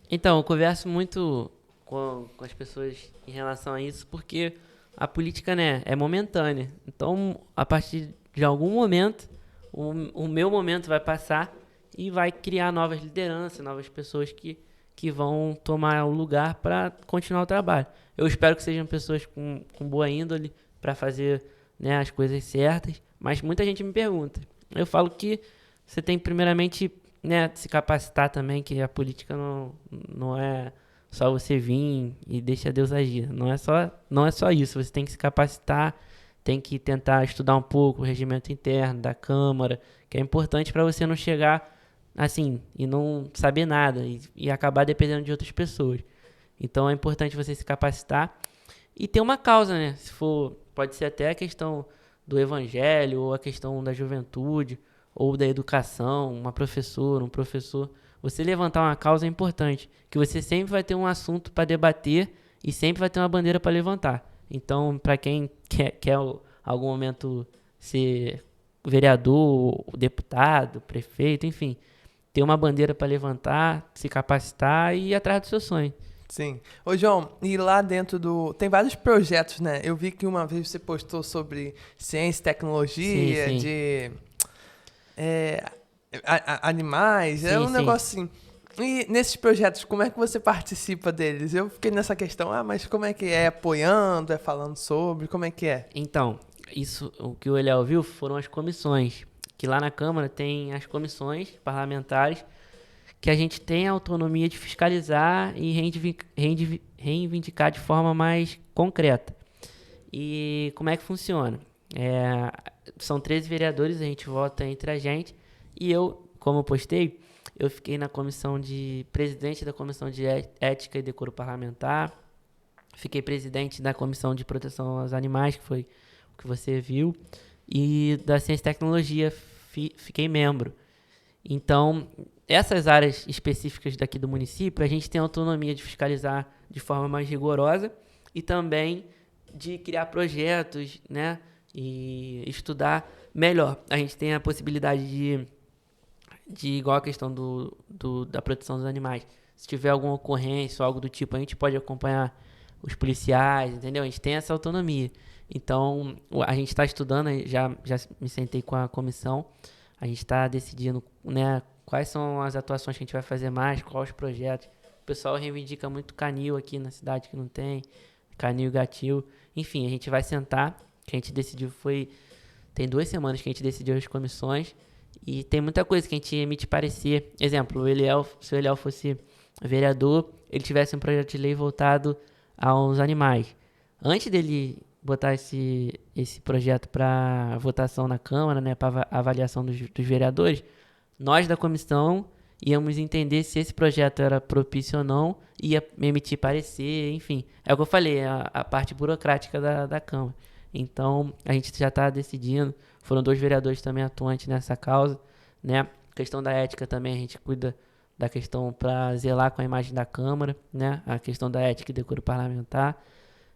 Então, eu converso muito com as pessoas em relação a isso, porque a política, né, é momentânea. Então, a partir de algum momento, o meu momento vai passar e vai criar novas lideranças, novas pessoas que vão tomar o lugar para continuar o trabalho. Eu espero que sejam pessoas com boa índole para fazer, né, as coisas certas, mas muita gente me pergunta. Eu falo que você tem primeiramente, né, se capacitar também, que a política não é só você vir e deixa Deus agir. Não é só isso, você tem que se capacitar, tem que tentar estudar um pouco o regimento interno da Câmara, que é importante para você não chegar assim e não saber nada e acabar dependendo de outras pessoas. Então é importante você se capacitar e ter uma causa, né? Se for, pode ser até a questão do evangelho, ou a questão da juventude, ou da educação, uma professora, um professor. Você levantar uma causa é importante, que você sempre vai ter um assunto para debater e sempre vai ter uma bandeira para levantar. Então, para quem quer algum momento ser vereador, deputado, prefeito, enfim, ter uma bandeira para levantar, se capacitar e ir atrás do seu sonho. Sim. Ô, João, e lá dentro tem vários projetos, né? Eu vi que uma vez você postou sobre ciência e tecnologia, sim. de animais, Sim, é um sim. negócio assim. E nesses projetos, como é que você participa deles? Eu fiquei nessa questão, mas como é que é? Apoiando, é falando sobre, como é que é? Então, isso, o que o Eliel viu foram as comissões, que lá na Câmara tem as comissões parlamentares que a gente tem a autonomia de fiscalizar e reivindicar de forma mais concreta. E como é que funciona? São 13 vereadores, a gente vota entre a gente, e eu, como eu postei, eu fiquei na comissão de presidente da comissão de ética e decoro parlamentar, fiquei presidente da comissão de proteção aos animais, que foi o que você viu, e da ciência e tecnologia fiquei membro. Então, essas áreas específicas daqui do município, a gente tem autonomia de fiscalizar de forma mais rigorosa e também de criar projetos, né, e estudar melhor. A gente tem a possibilidade de igual a questão da proteção dos animais. Se tiver alguma ocorrência ou algo do tipo, a gente pode acompanhar os policiais, entendeu? A gente tem essa autonomia. Então, a gente está estudando, já me sentei com a comissão, a gente está decidindo, né, quais são as atuações que a gente vai fazer mais, quais os projetos. O pessoal reivindica muito canil aqui na cidade que não tem, canil e gatil. Enfim, a gente vai sentar, que a gente decidiu tem 2 semanas que a gente decidiu as comissões e tem muita coisa que a gente emite parecer. Exemplo, se o Eliel fosse vereador, ele tivesse um projeto de lei voltado aos animais. Antes dele botar esse projeto para votação na Câmara, né, para avaliação dos vereadores, nós da comissão íamos entender se esse projeto era propício ou não, ia emitir parecer, enfim. É o que eu falei, a parte burocrática da Câmara. Então, a gente já está decidindo. Foram 2 vereadores também atuantes nessa causa, né? A questão da ética também, a gente cuida da questão para zelar com a imagem da Câmara, né? A questão da ética e decoro parlamentar.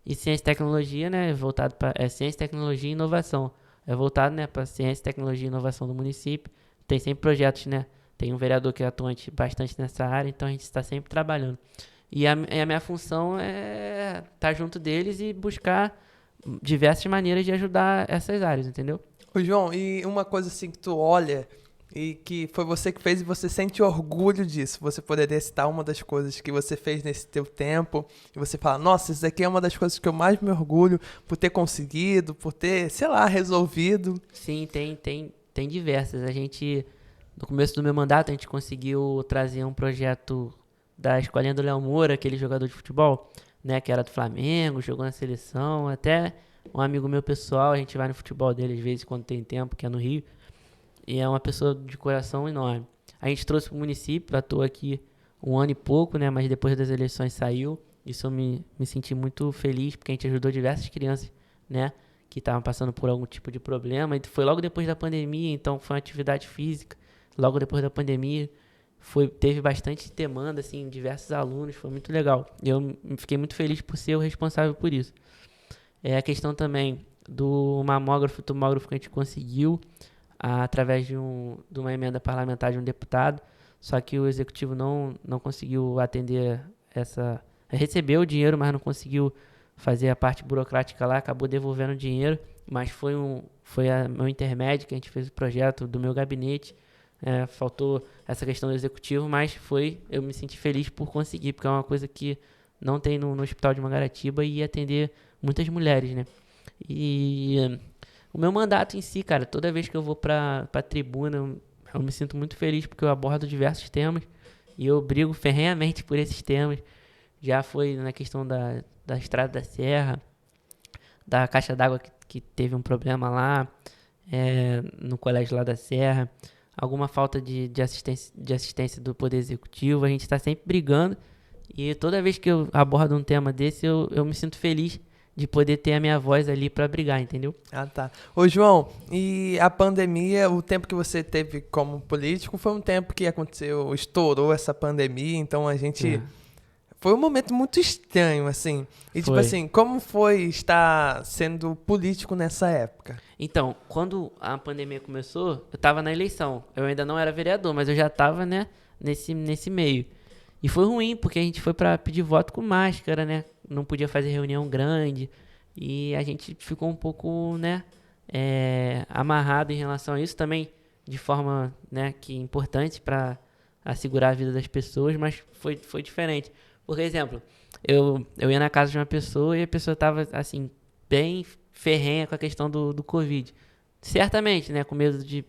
E ciência e tecnologia, né? Voltado para ciência, tecnologia e inovação. É voltado, né, para ciência, tecnologia e inovação do município. Tem sempre projetos, né? Tem um vereador que é atuante bastante nessa área, então a gente está sempre trabalhando. E a minha função é estar junto deles e buscar diversas maneiras de ajudar essas áreas, entendeu? Ô, João, e uma coisa assim que tu olha e que foi você que fez e você sente orgulho disso. Você poderia citar uma das coisas que você fez nesse teu tempo e você fala, nossa, isso daqui é uma das coisas que eu mais me orgulho por ter conseguido, por ter, sei lá, resolvido. Sim, tem diversas. No começo do meu mandato, a gente conseguiu trazer um projeto da escolinha do Léo Moura, aquele jogador de futebol, né, que era do Flamengo, jogou na seleção, até um amigo meu pessoal, a gente vai no futebol dele às vezes quando tem tempo, que é no Rio, e é uma pessoa de coração enorme. A gente trouxe para o município, atuou aqui 1 ano e pouco, né, mas depois das eleições saiu, isso eu me senti muito feliz, porque a gente ajudou diversas crianças, né, que estavam passando por algum tipo de problema, e foi logo depois da pandemia, então foi uma atividade física, logo depois da pandemia, teve bastante demanda, assim, diversos alunos, foi muito legal. Eu fiquei muito feliz por ser o responsável por isso. É a questão também do mamógrafo, tomógrafo que a gente conseguiu através de uma emenda parlamentar de um deputado, só que o executivo não conseguiu atender recebeu o dinheiro, mas não conseguiu fazer a parte burocrática lá, acabou devolvendo o dinheiro, mas foi meu intermédio que a gente fez o projeto do meu gabinete. Faltou essa questão do executivo, mas eu me senti feliz por conseguir, porque é uma coisa que não tem no Hospital de Mangaratiba e ia atender muitas mulheres, né? E o meu mandato em si, cara, toda vez que eu vou pra tribuna, eu me sinto muito feliz porque eu abordo diversos temas e eu brigo ferrenhamente por esses temas. Já foi na questão da Estrada da Serra, da caixa d'água que teve um problema lá, no colégio lá da Serra, alguma falta de assistência do Poder Executivo, a gente está sempre brigando e toda vez que eu abordo um tema desse, eu me sinto feliz de poder ter a minha voz ali para brigar, entendeu? Ah, tá. Ô, João, e a pandemia, o tempo que você teve como político, foi um tempo que estourou essa pandemia, então a gente... Foi um momento muito estranho, assim. E, tipo assim, como foi estar sendo político nessa época? Então, quando a pandemia começou, eu tava na eleição. Eu ainda não era vereador, mas eu já tava, né, nesse meio. E foi ruim, porque a gente foi pra pedir voto com máscara, né? Não podia fazer reunião grande. E a gente ficou um pouco, né, amarrado em relação a isso também, de forma, né, que importante para assegurar a vida das pessoas, mas foi diferente. Por exemplo, eu ia na casa de uma pessoa e a pessoa estava, assim, bem ferrenha com a questão do Covid. Certamente, né? Com medo de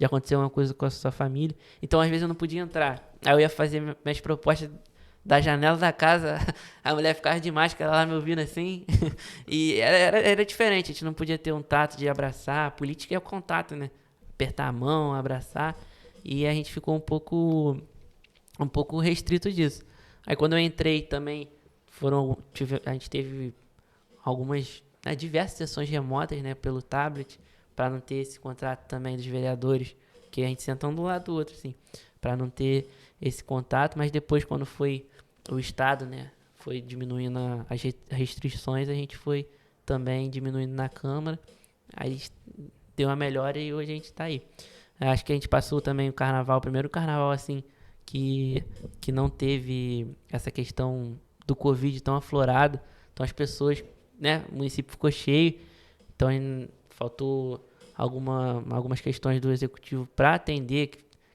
acontecer uma coisa com a sua família. Então, às vezes, eu não podia entrar. Aí eu ia fazer minhas propostas da janela da casa, a mulher ficava de máscara lá me ouvindo assim. E era diferente, a gente não podia ter um tato de abraçar. A política é o contato, né? Apertar a mão, abraçar. E a gente ficou um pouco restrito disso. Aí quando eu entrei também, a gente teve algumas, né, diversas sessões remotas, né, pelo tablet, para não ter esse contrato também dos vereadores, que a gente senta um do lado do outro, assim, para não ter esse contato, mas depois quando foi o Estado, né, foi diminuindo as restrições, a gente foi também diminuindo na Câmara, aí deu uma melhora e hoje a gente está aí. Acho que a gente passou também o primeiro carnaval, assim, que não teve essa questão do Covid tão aflorado. Então as pessoas, né, o município ficou cheio, então faltou algumas questões do executivo para atender,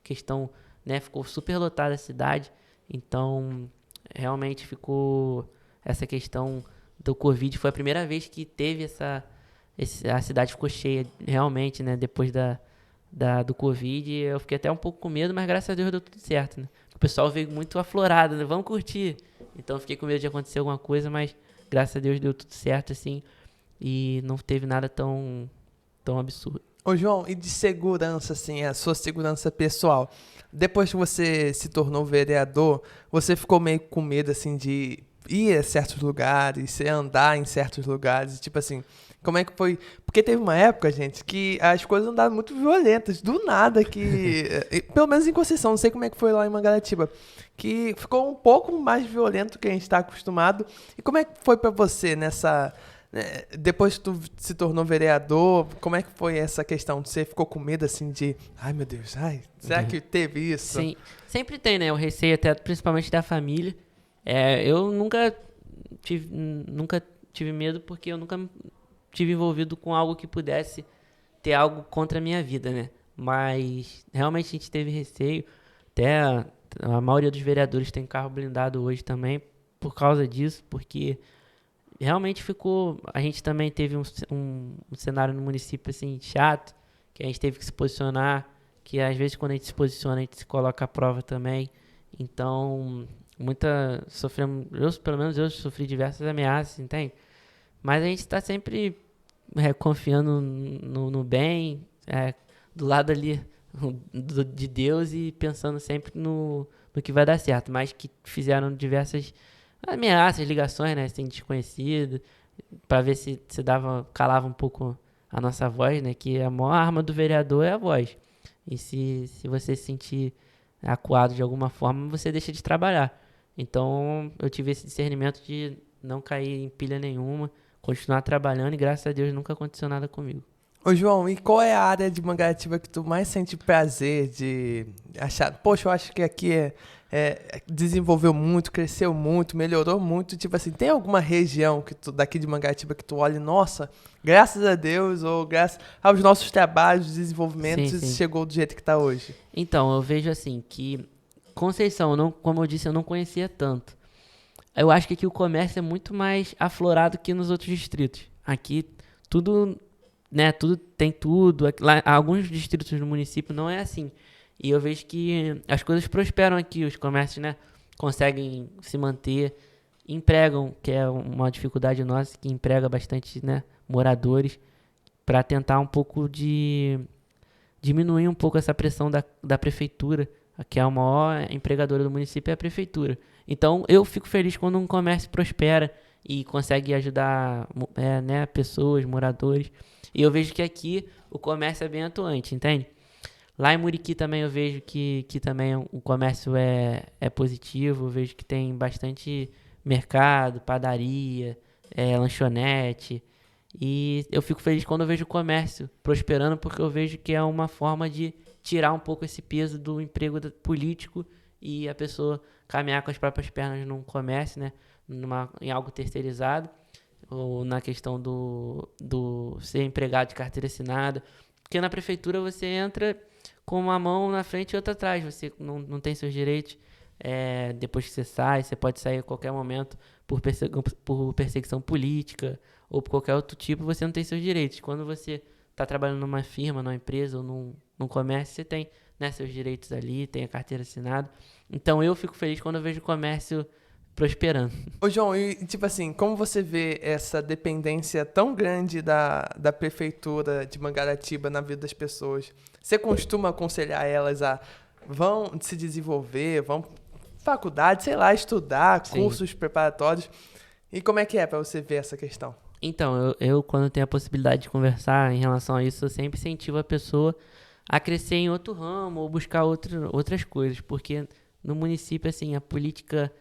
questão, né, ficou super lotada a cidade, então realmente ficou essa questão do Covid, foi a primeira vez que teve a cidade ficou cheia realmente, né, depois do Covid, eu fiquei até um pouco com medo, mas graças a Deus deu tudo certo, né, o pessoal veio muito aflorado, né, vamos curtir, então eu fiquei com medo de acontecer alguma coisa, mas graças a Deus deu tudo certo, assim, e não teve nada tão absurdo. Ô, João, e de segurança, assim, a sua segurança pessoal? Depois que você se tornou vereador, você ficou meio com medo, assim, de ir a certos lugares, você andar em certos lugares, tipo assim, como é que foi? Porque teve uma época, gente, que as coisas andaram muito violentas, do nada, pelo menos em Conceição, não sei como é que foi lá em Mangaratiba, que ficou um pouco mais violento do que a gente está acostumado. E como é que foi pra você depois que tu se tornou vereador, como é que foi essa questão? Você ficou com medo, assim, de... Ai, meu Deus, será que teve isso? Sim, sempre tem, né? O receio até principalmente da família. Eu nunca tive medo porque eu nunca tive envolvido com algo que pudesse ter algo contra a minha vida, né? Mas realmente a gente teve receio. Até a maioria dos vereadores tem carro blindado hoje também por causa disso, porque realmente ficou... A gente também teve um cenário no município, assim, chato, que a gente teve que se posicionar, que às vezes quando a gente se posiciona, a gente se coloca à prova também. Então, pelo menos eu sofri diversas ameaças, entende? Mas a gente está sempre confiando no bem, do lado ali de Deus e pensando sempre no que vai dar certo. Mas que fizeram diversas ameaças, ligações, né, assim, desconhecido, para ver se calava um pouco a nossa voz, né, que a maior arma do vereador é a voz. E se você se sentir acuado de alguma forma, você deixa de trabalhar. Então, eu tive esse discernimento de não cair em pilha nenhuma, continuar trabalhando e graças a Deus nunca aconteceu nada comigo. Ô, João, e qual é a área de Mangaratiba que tu mais sente prazer de achar? Poxa, eu acho que aqui desenvolveu muito, cresceu muito, melhorou muito. Tipo assim, tem alguma região daqui de Mangaratiba que tu olha, nossa, graças a Deus ou graças aos nossos trabalhos, desenvolvimentos, Sim, isso sim. chegou do jeito que tá hoje? Então, eu vejo assim que Conceição, como eu disse, eu não conhecia tanto. Eu acho que aqui o comércio é muito mais aflorado que nos outros distritos. Aqui tudo, né, tudo tem tudo. Lá, alguns distritos do município não é assim. E eu vejo que as coisas prosperam aqui, os comércios, né, conseguem se manter, empregam, que é uma dificuldade nossa, que emprega bastante, né, moradores, para tentar um pouco diminuir um pouco essa pressão da prefeitura, que é a maior empregadora do município, é a prefeitura. Então, eu fico feliz quando um comércio prospera e consegue ajudar né, pessoas, moradores. E eu vejo que aqui o comércio é bem atuante, entende? Lá em Muriqui também eu vejo que também o comércio é positivo. Eu vejo que tem bastante mercado, padaria, lanchonete. E eu fico feliz quando eu vejo o comércio prosperando, porque eu vejo que é uma forma de tirar um pouco esse peso do emprego político e a pessoa caminhar com as próprias pernas num comércio, né? Em algo terceirizado, ou na questão do ser empregado de carteira assinada. Porque na prefeitura você entra com uma mão na frente e outra atrás, você não tem seus direitos. Depois que você pode sair a qualquer momento por perseguição política ou por qualquer outro tipo, você não tem seus direitos. Quando você está trabalhando numa firma, numa empresa ou num comércio, você tem, né, seus direitos ali, tem a carteira assinada. Então eu fico feliz quando eu vejo o comércio prosperando. Ô, João, e tipo assim, como você vê essa dependência tão grande da prefeitura de Mangaratiba na vida das pessoas? Você costuma aconselhar elas vão se desenvolver, vão faculdade, sei lá, estudar, Sim. cursos preparatórios? E como é que é pra você ver essa questão? Então, eu quando tenho a possibilidade de conversar em relação a isso, eu sempre incentivo a pessoa a crescer em outro ramo ou buscar outras coisas, porque no município, assim, a política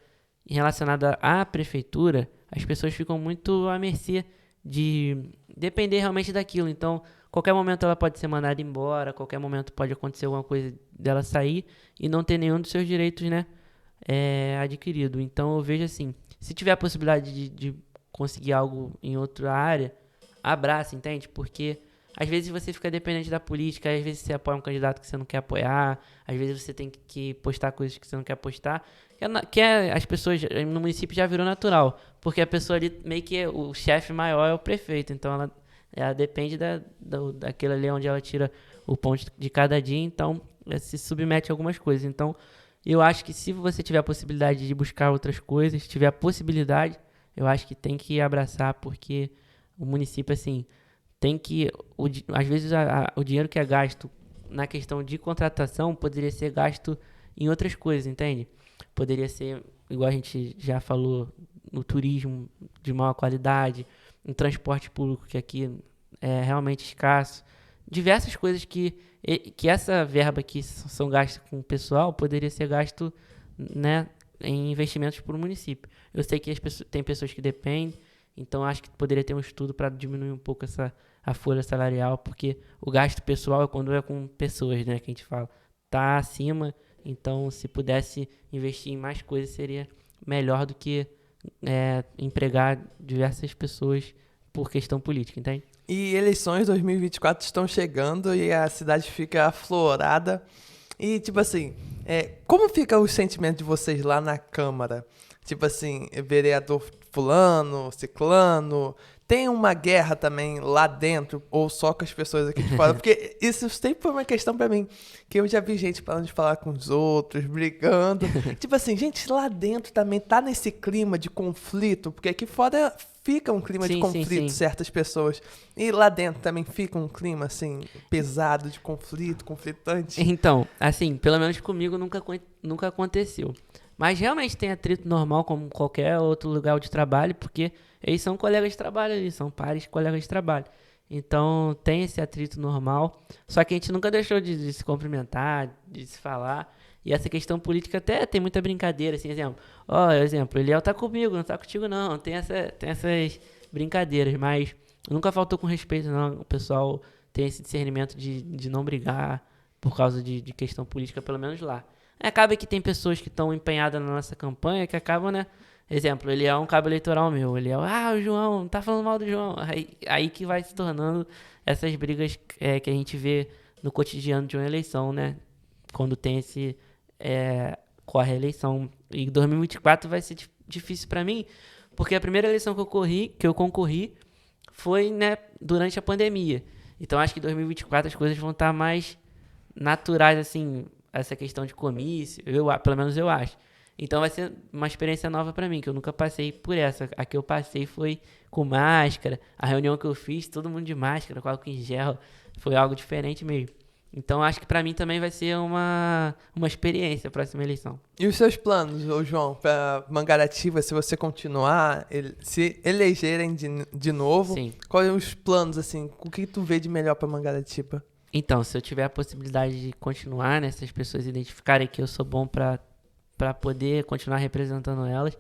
relacionada à prefeitura, as pessoas ficam muito à mercê de depender realmente daquilo. Então, qualquer momento ela pode ser mandada embora, qualquer momento pode acontecer alguma coisa dela sair e não ter nenhum dos seus direitos, né, adquirido. Então, eu vejo assim, se tiver a possibilidade de conseguir algo em outra área, abraça, entende? Porque às vezes você fica dependente da política, às vezes você apoia um candidato que você não quer apoiar, às vezes você tem que postar coisas que você não quer postar, as pessoas no município já virou natural, porque a pessoa ali, meio que o chefe maior é o prefeito, então ela depende daquilo ali onde ela tira o pão de cada dia, então se submete a algumas coisas. Então, eu acho que se você tiver a possibilidade de buscar outras coisas, tiver a possibilidade, eu acho que tem que abraçar, porque o município, assim, tem que... às vezes o dinheiro que é gasto na questão de contratação poderia ser gasto em outras coisas, entende? Poderia ser, igual a gente já falou, no turismo de maior qualidade, no transporte público, que aqui é realmente escasso. Diversas coisas que essa verba que são gastas com o pessoal poderia ser gasto, né, em investimentos para o município. Eu sei que tem pessoas que dependem, então acho que poderia ter um estudo para diminuir um pouco a folha salarial, porque o gasto pessoal é quando é com pessoas, né, que a gente fala, tá acima, então se pudesse investir em mais coisas seria melhor do que empregar diversas pessoas por questão política, entende? E eleições 2024 estão chegando e a cidade fica aflorada. E, tipo assim, como fica o sentimento de vocês lá na Câmara? Tipo assim, vereador fulano, ciclano, tem uma guerra também lá dentro ou só com as pessoas aqui de fora? Porque isso sempre foi uma questão pra mim, que eu já vi gente parando de falar com os outros, brigando. Tipo assim, gente, lá dentro também tá nesse clima de conflito, porque aqui fora fica um clima de conflito, sim. certas pessoas. E lá dentro também fica um clima, assim, pesado de conflito, conflitante. Então, assim, pelo menos comigo nunca aconteceu. Mas realmente tem atrito normal, como qualquer outro lugar de trabalho, porque eles são colegas de trabalho ali, são pares colegas de trabalho. Então tem esse atrito normal, só que a gente nunca deixou de se cumprimentar, de se falar. E essa questão política até tem muita brincadeira, assim, exemplo, Eliel tá comigo, não tá contigo não, tem essas brincadeiras, mas nunca faltou com respeito não, o pessoal tem esse discernimento de não brigar por causa de questão política, pelo menos lá. Acaba que tem pessoas que estão empenhadas na nossa campanha que acabam, né? Exemplo, ele é um cabo eleitoral meu. Ele o João, tá falando mal do João. Aí que vai se tornando essas brigas que a gente vê no cotidiano de uma eleição, né? Quando tem corre a eleição. E 2024 vai ser difícil pra mim, porque a primeira eleição que eu concorri foi, né, durante a pandemia. Então acho que em 2024 as coisas vão estar mais naturais, assim, essa questão de comício, pelo menos eu acho. Então vai ser uma experiência nova pra mim, que eu nunca passei por essa. A que eu passei foi com máscara, a reunião que eu fiz, todo mundo de máscara, com álcool em gel, foi algo diferente mesmo. Então acho que pra mim também vai ser uma experiência a próxima eleição. E os seus planos, ô João, pra Mangaratiba, se você continuar, se elegerem de novo, Sim. quais são os planos, assim, o que tu vê de melhor pra Mangaratiba? Então, se eu tiver a possibilidade de continuar, né, se as pessoas identificarem que eu sou bom pra poder continuar representando elas,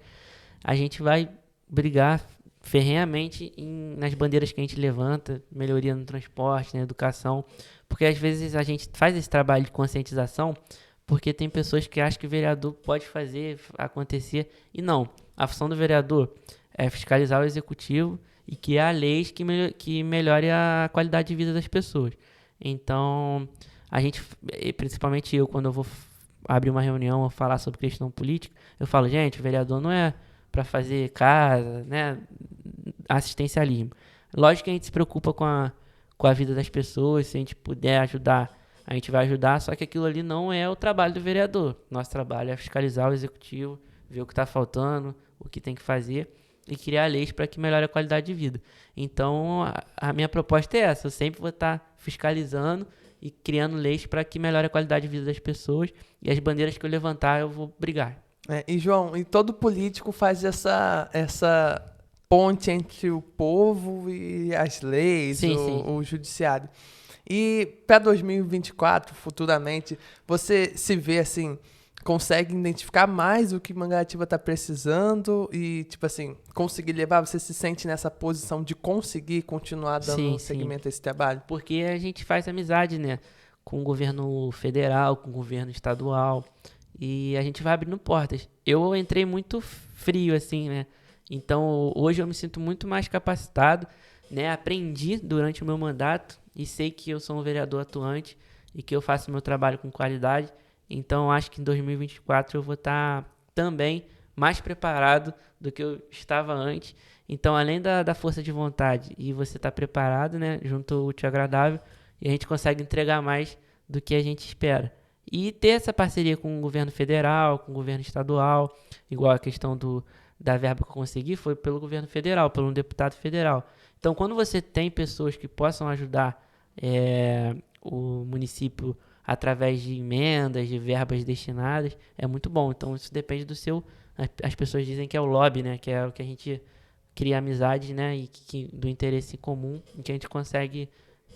a gente vai brigar ferrenhamente nas bandeiras que a gente levanta, melhoria no transporte, na educação, porque às vezes a gente faz esse trabalho de conscientização porque tem pessoas que acham que o vereador pode fazer acontecer, e não. A função do vereador é fiscalizar o executivo e criar leis que melhore a qualidade de vida das pessoas. Então, a gente, principalmente eu, quando eu vou abrir uma reunião ou falar sobre questão política, eu falo, gente, o vereador não é para fazer casa, né, assistencialismo. Lógico que a gente se preocupa com a vida das pessoas, se a gente puder ajudar, a gente vai ajudar, só que aquilo ali não é o trabalho do vereador. Nosso trabalho é fiscalizar o executivo, ver o que está faltando, o que tem que fazer e criar leis para que melhore a qualidade de vida. Então, a minha proposta é essa, eu sempre vou estar fiscalizando e criando leis para que melhore a qualidade de vida das pessoas, e as bandeiras que eu levantar eu vou brigar. E João, e todo político faz essa ponte entre o povo e as leis, Sim. o judiciário. E para 2024, futuramente, você se vê assim, consegue identificar mais o que Mangaratiba está precisando e, tipo assim, conseguir levar, você se sente nessa posição de conseguir continuar dando seguimento a esse trabalho? Porque a gente faz amizade, né, com o governo federal, com o governo estadual, e a gente vai abrindo portas. Eu entrei muito frio, assim, né, então hoje eu me sinto muito mais capacitado, né, aprendi durante o meu mandato e sei que eu sou um vereador atuante e que eu faço meu trabalho com qualidade. Então, acho que em 2024 eu vou estar também mais preparado do que eu estava antes. Então, além da força de vontade e você estar preparado, né, junto ao útil e agradável, e a gente consegue entregar mais do que a gente espera. E ter essa parceria com o governo federal, com o governo estadual, igual a questão da verba que eu consegui, foi pelo governo federal, por um deputado federal. Então, quando você tem pessoas que possam ajudar o município através de emendas, de verbas destinadas, é muito bom. Então, isso depende do seu... As pessoas dizem que é o lobby, né? Que é o que a gente cria amizade, né? E do interesse comum, em que a gente consegue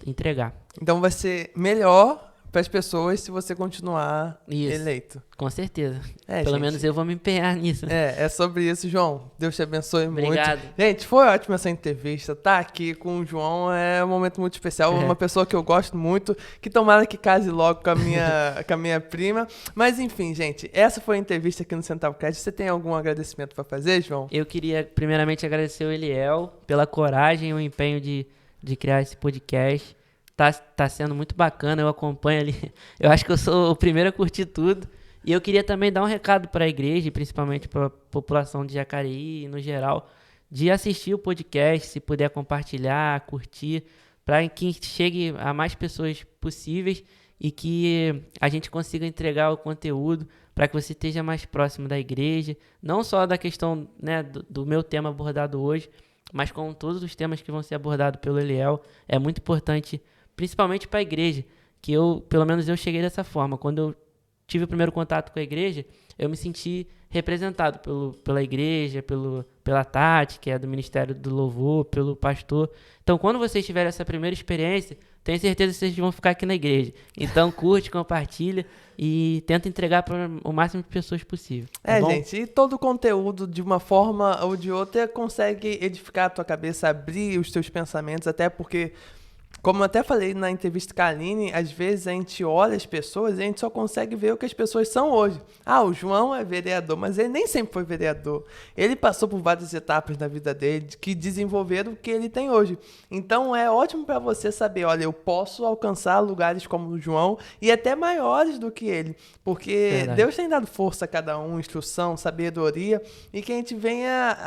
entregar. Então vai ser melhor para as pessoas se você continuar eleito. Com certeza. Pelo menos eu vou me empenhar nisso. É sobre isso, João. Deus te abençoe Obrigado. muito. Gente, foi ótima essa entrevista. Tá aqui com o João é um momento muito especial. Uma pessoa que eu gosto muito, que tomara que case logo com a minha, com a minha prima. Mas enfim, gente, essa foi a entrevista aqui no Centralcast. Você tem algum agradecimento para fazer, João? Eu queria primeiramente agradecer o Eliel pela coragem e o empenho de criar esse podcast. Tá sendo muito bacana, eu acompanho ali. Eu acho que eu sou o primeiro a curtir tudo. E eu queria também dar um recado para a igreja, principalmente para a população de Jacareí e no geral, de assistir o podcast, se puder compartilhar, curtir, para que chegue a mais pessoas possíveis e que a gente consiga entregar o conteúdo para que você esteja mais próximo da igreja, não só da questão, né, do meu tema abordado hoje, mas com todos os temas que vão ser abordados pelo Eliel. É muito importante, principalmente para a igreja, que pelo menos eu cheguei dessa forma. Quando eu tive o primeiro contato com a igreja, eu me senti representado pela igreja, pela Tati, que é do Ministério do Louvor, pelo pastor. Então, quando vocês tiverem essa primeira experiência, tenho certeza que vocês vão ficar aqui na igreja. Então, curte, compartilha e tenta entregar para o máximo de pessoas possível. Tá bom? Gente, e todo o conteúdo, de uma forma ou de outra, consegue edificar a tua cabeça, abrir os teus pensamentos, até porque... Como eu até falei na entrevista com a Aline, às vezes a gente olha as pessoas e a gente só consegue ver o que as pessoas são hoje. O João é vereador, mas ele nem sempre foi vereador. Ele passou por várias etapas da vida dele que desenvolveram o que ele tem hoje. Então é ótimo para você saber, olha, eu posso alcançar lugares como o João e até maiores do que ele. Porque Verdade. Deus tem dado força a cada um, instrução, sabedoria, e que a gente venha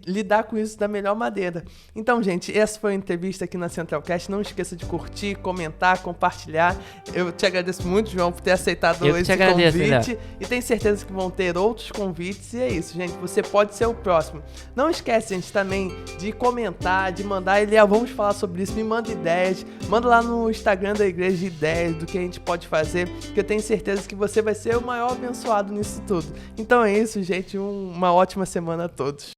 lidar com isso da melhor maneira. Então, gente, essa foi a entrevista aqui na Centralcast. Não esqueça de curtir, comentar, compartilhar. Eu te agradeço muito, João, por ter aceitado esse convite. E tenho certeza que vão ter outros convites. E é isso, gente. Você pode ser o próximo. Não esquece, gente, também de comentar, de mandar. Eliel, vamos falar sobre isso. Me manda ideias. Manda lá no Instagram da igreja ideias do que a gente pode fazer. Que eu tenho certeza que você vai ser o maior abençoado nisso tudo. Então é isso, gente. Uma ótima semana a todos.